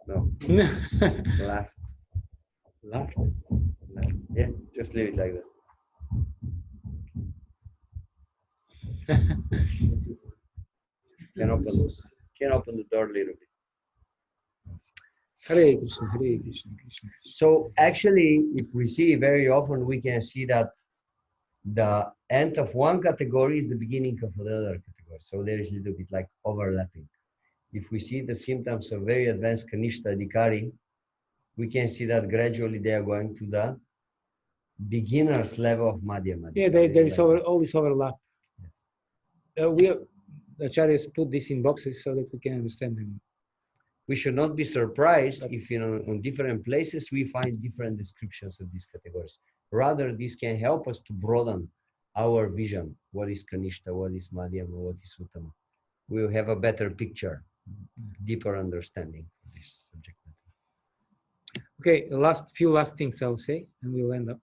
No. Left. Left. Yeah, just leave it like that. Can open the door a little bit. Hare Krishna, Hare Krishna, Krishna. So actually, if we see very often, we can see that the end of one category is the beginning of another category. So there is a little bit like overlapping. If we see the symptoms of very advanced Kanishta Adhikari, we can see that gradually they are going to the beginner's level of Madhyama. Yeah, there is all this overlap. The acharyas put this in boxes so that we can understand them. We should not be surprised if in different places we find different descriptions of these categories. Rather, this can help us to broaden our vision. What is Kanishta, what is Madhyama, what is Uttama? We'll have a better picture, deeper understanding of this subject matter. Okay, few last things I'll say, and we'll end up.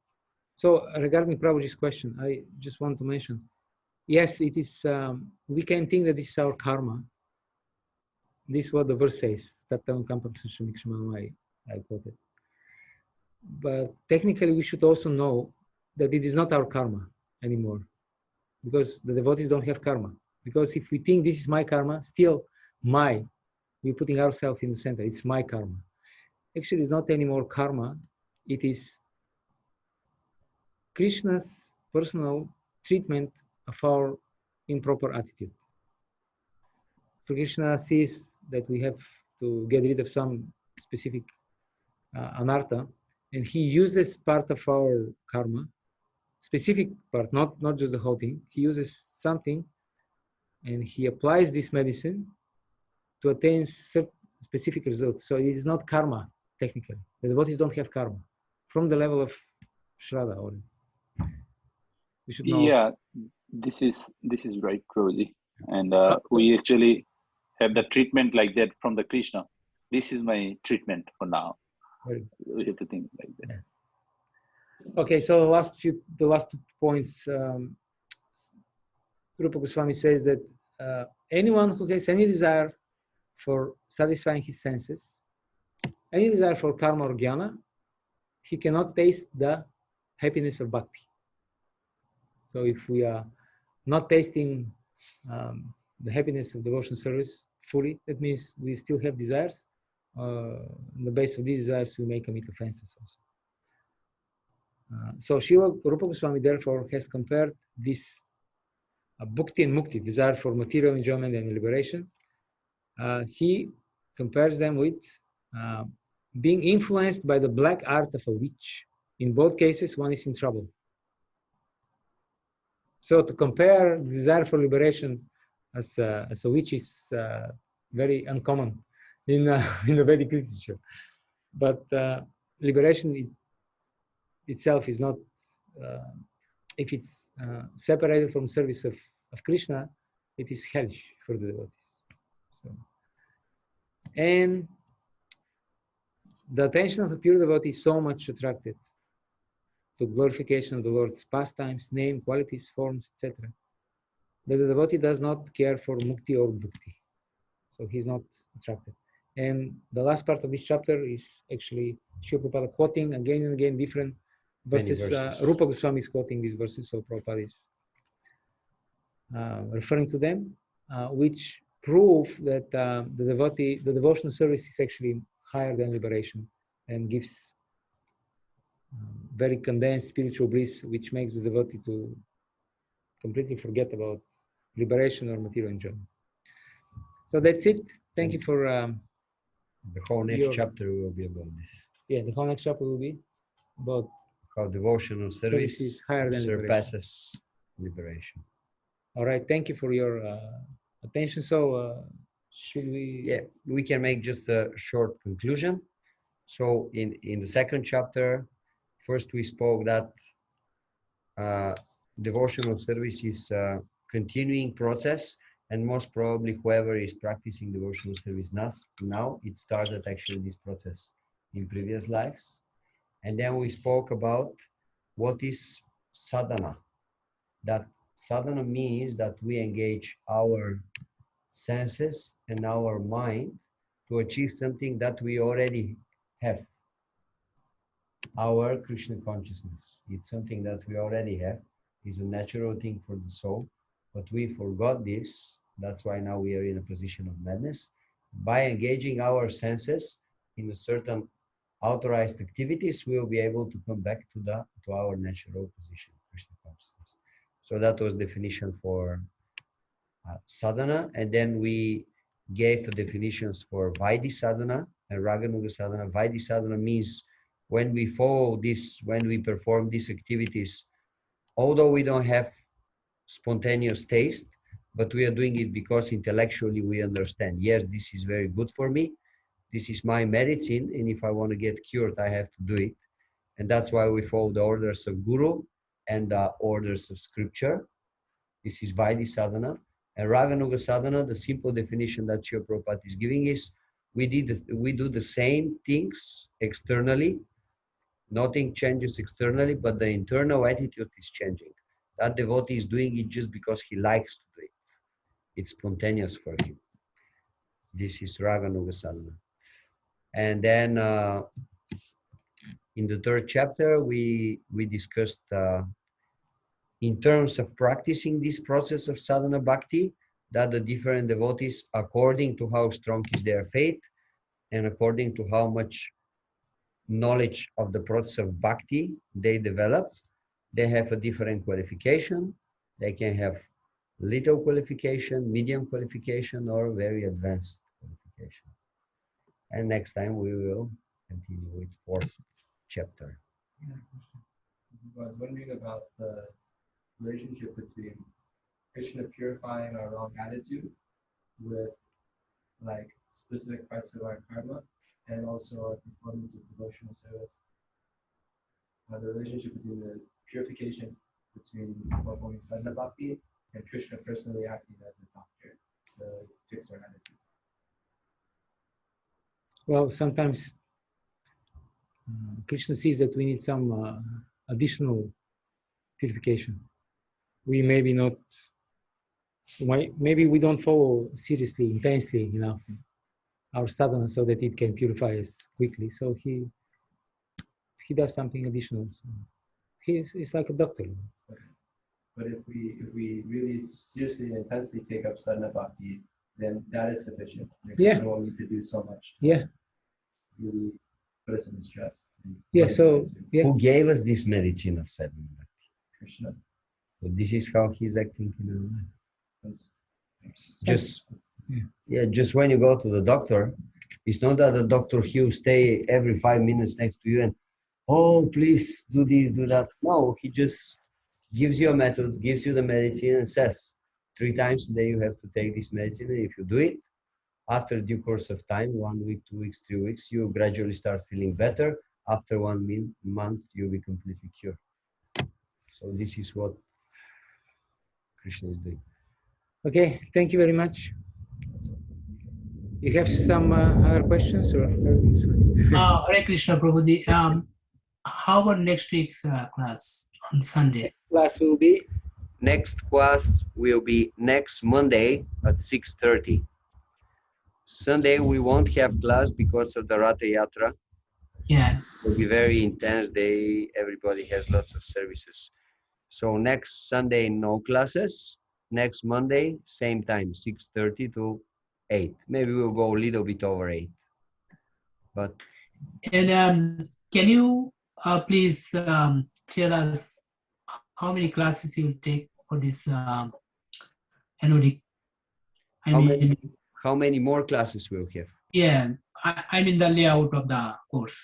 So regarding Prabhuji's question, I just want to mention, yes, it is, we can think that this is our karma. This is what the verse says, I quoted. But technically, we should also know that it is not our karma anymore, because the devotees don't have karma. Because if we think this is my karma, still we're putting ourselves in the center, it's my karma. Actually, it's not anymore karma, it is Krishna's personal treatment of our improper attitude. Krishna sees that we have to get rid of some specific anartha, and he uses part of our karma, specific part, not just the whole thing. He uses something and he applies this medicine to attain specific results. So it is not karma, technically. The devotees don't have karma. From the level of Shraddha. Or we should know. Yeah, this is right, Prabhuji. And we actually have the treatment like that from the Krishna. This is my treatment for now. We have to think like that. Yeah. Okay, so the last 2 points. Rupa Goswami says that anyone who has any desire for satisfying his senses, any desire for karma or jnana, he cannot taste the happiness of bhakti. So if we are not tasting the happiness of devotional service fully, that means we still have desires. On the basis of these desires, we may commit offenses also. So Srila Rupa Goswami therefore has compared this bhakti and mukti, desire for material enjoyment and liberation. He compares them with being influenced by the black art of a witch. In both cases, one is in trouble. So to compare desire for liberation as a witch is very uncommon in the Vedic literature. But liberation itself is not, if it's separated from service of Krishna, it is hellish for the devotees. So, and the attention of a pure devotee is so much attracted to glorification of the Lord's pastimes, name, qualities, forms, etc., that the devotee does not care for mukti or bhakti. So he's not attracted. And the last part of this chapter is actually Srila Prabhupada quoting again and again different verses. Rupa Goswami is quoting these verses, so Prabhupada is referring to them, which prove that the devotional service is actually higher than liberation and gives very condensed spiritual bliss, which makes the devotee to completely forget about liberation or material enjoyment. So that's it. Thank you for the whole next chapter will be about this. Yeah, the whole next chapter will be about how devotional service is higher than surpasses liberation. All right, thank you for your attention. So should we? Yeah, we can make just a short conclusion. So in the second chapter, first we spoke that devotional service is a continuing process, and most probably whoever is practicing devotional service now, it started actually this process in previous lives. And then we spoke about what is sadhana. That sadhana means that we engage our senses and our mind to achieve something that we already have. Our Krishna consciousness. It's something that we already have. It's a natural thing for the soul, but we forgot this. That's why now we are in a position of madness. By engaging our senses in a certain authorized activities, we will be able to come back to our natural position, Krishna consciousness. So that was definition for sadhana, and then we gave definitions for Vaidhi sadhana and Raganuga sadhana. Vaidhi sadhana means when we follow this, when we perform these activities, although we don't have spontaneous taste, but we are doing it because intellectually we understand, yes, this is very good for me, this is my medicine, and if I want to get cured, I have to do it. And that's why we follow the orders of Guru and the orders of scripture. This is Vaidhi sadhana. And Raganuga sadhana, the simple definition that Srila Prabhupada is giving is, we do the same things externally, nothing changes externally, but the internal attitude is changing. That devotee is doing it just because he likes to do it. It's spontaneous for him. This is Raganuga sadhana. And then in the third chapter, we discussed in terms of practicing this process of sadhana bhakti, that the different devotees, according to how strong is their faith and according to how much knowledge of the process of bhakti they develop, they have a different qualification. They can have little qualification, medium qualification, or very advanced qualification. And next time we will continue with fourth chapter. Yeah, I was wondering about the relationship between Krishna purifying our wrong attitude with like specific parts of our karma and also our performance of devotional service. the relationship between the purification between performing Sadhana Bhakti and Krishna personally acting as a doctor to fix our attitude. Well, sometimes Krishna sees that we need some additional purification. We maybe not, maybe we don't follow seriously, intensely enough our sadhana so that it can purify us quickly. So he does something additional. So he's like a doctor. But if we really seriously and intensely take up Sadhana Bhakti, then that is sufficient. Yeah. We don't need to do so much. Yeah. Really put us in stress. Yeah. So yeah. Who gave us this medicine of Sadhana Bhakti? Krishna. So this is how he's acting in our life. Just when you go to the doctor, it's not that the doctor he'll stay every 5 minutes next to you and, oh, please do this, do that. No, he just gives you a method, gives you the medicine and says 3 times a day you have to take this medicine. And if you do it, after due course of time, 1 week, 2 weeks, 3 weeks, you gradually start feeling better. After 1 month, you'll be completely cured. So this is what Krishna is doing. Okay, thank you very much. You have some other questions or everything's fine? Hare Krishna Prabhuji. How about next week's class on Sunday? Class will be? Next class will be next Monday at 6:30. Sunday we won't have class because of the Ratha Yatra. Yeah. It will be very intense day. Everybody has lots of services. So next Sunday, no classes. Next Monday, same time, 6:30 to 8. Maybe we'll go a little bit over 8. But And can you please tell us how many classes you take for this anodic? how many more classes we'll have? Yeah, I mean the layout of the course.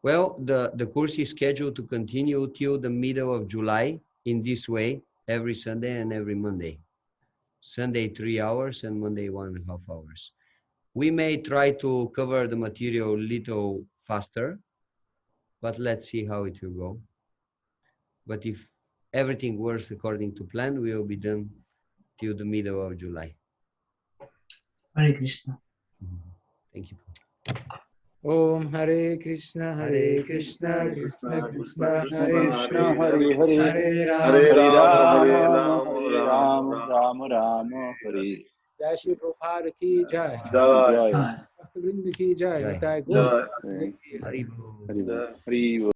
Well, the course is scheduled to continue till the middle of July in this way, every Sunday and every Monday. Sunday 3 hours and Monday 1.5 hours. We may try to cover the material a little faster, but let's see how it will go. But if everything works according to plan, we will be done till the middle of July. Hare Krishna. Thank you. Om Hare Krishna, Hare Krishna, Krishna Krishna, Hare Krishna, Hare Hare, Hare Hare Rama, Rama, Rama Rama, Hare. Jai Shri Prabhupada ki jai. Jai. Bhakta Vrinda ki jai. Jai. Nitai Jai. Gaur. Haribo. Hare.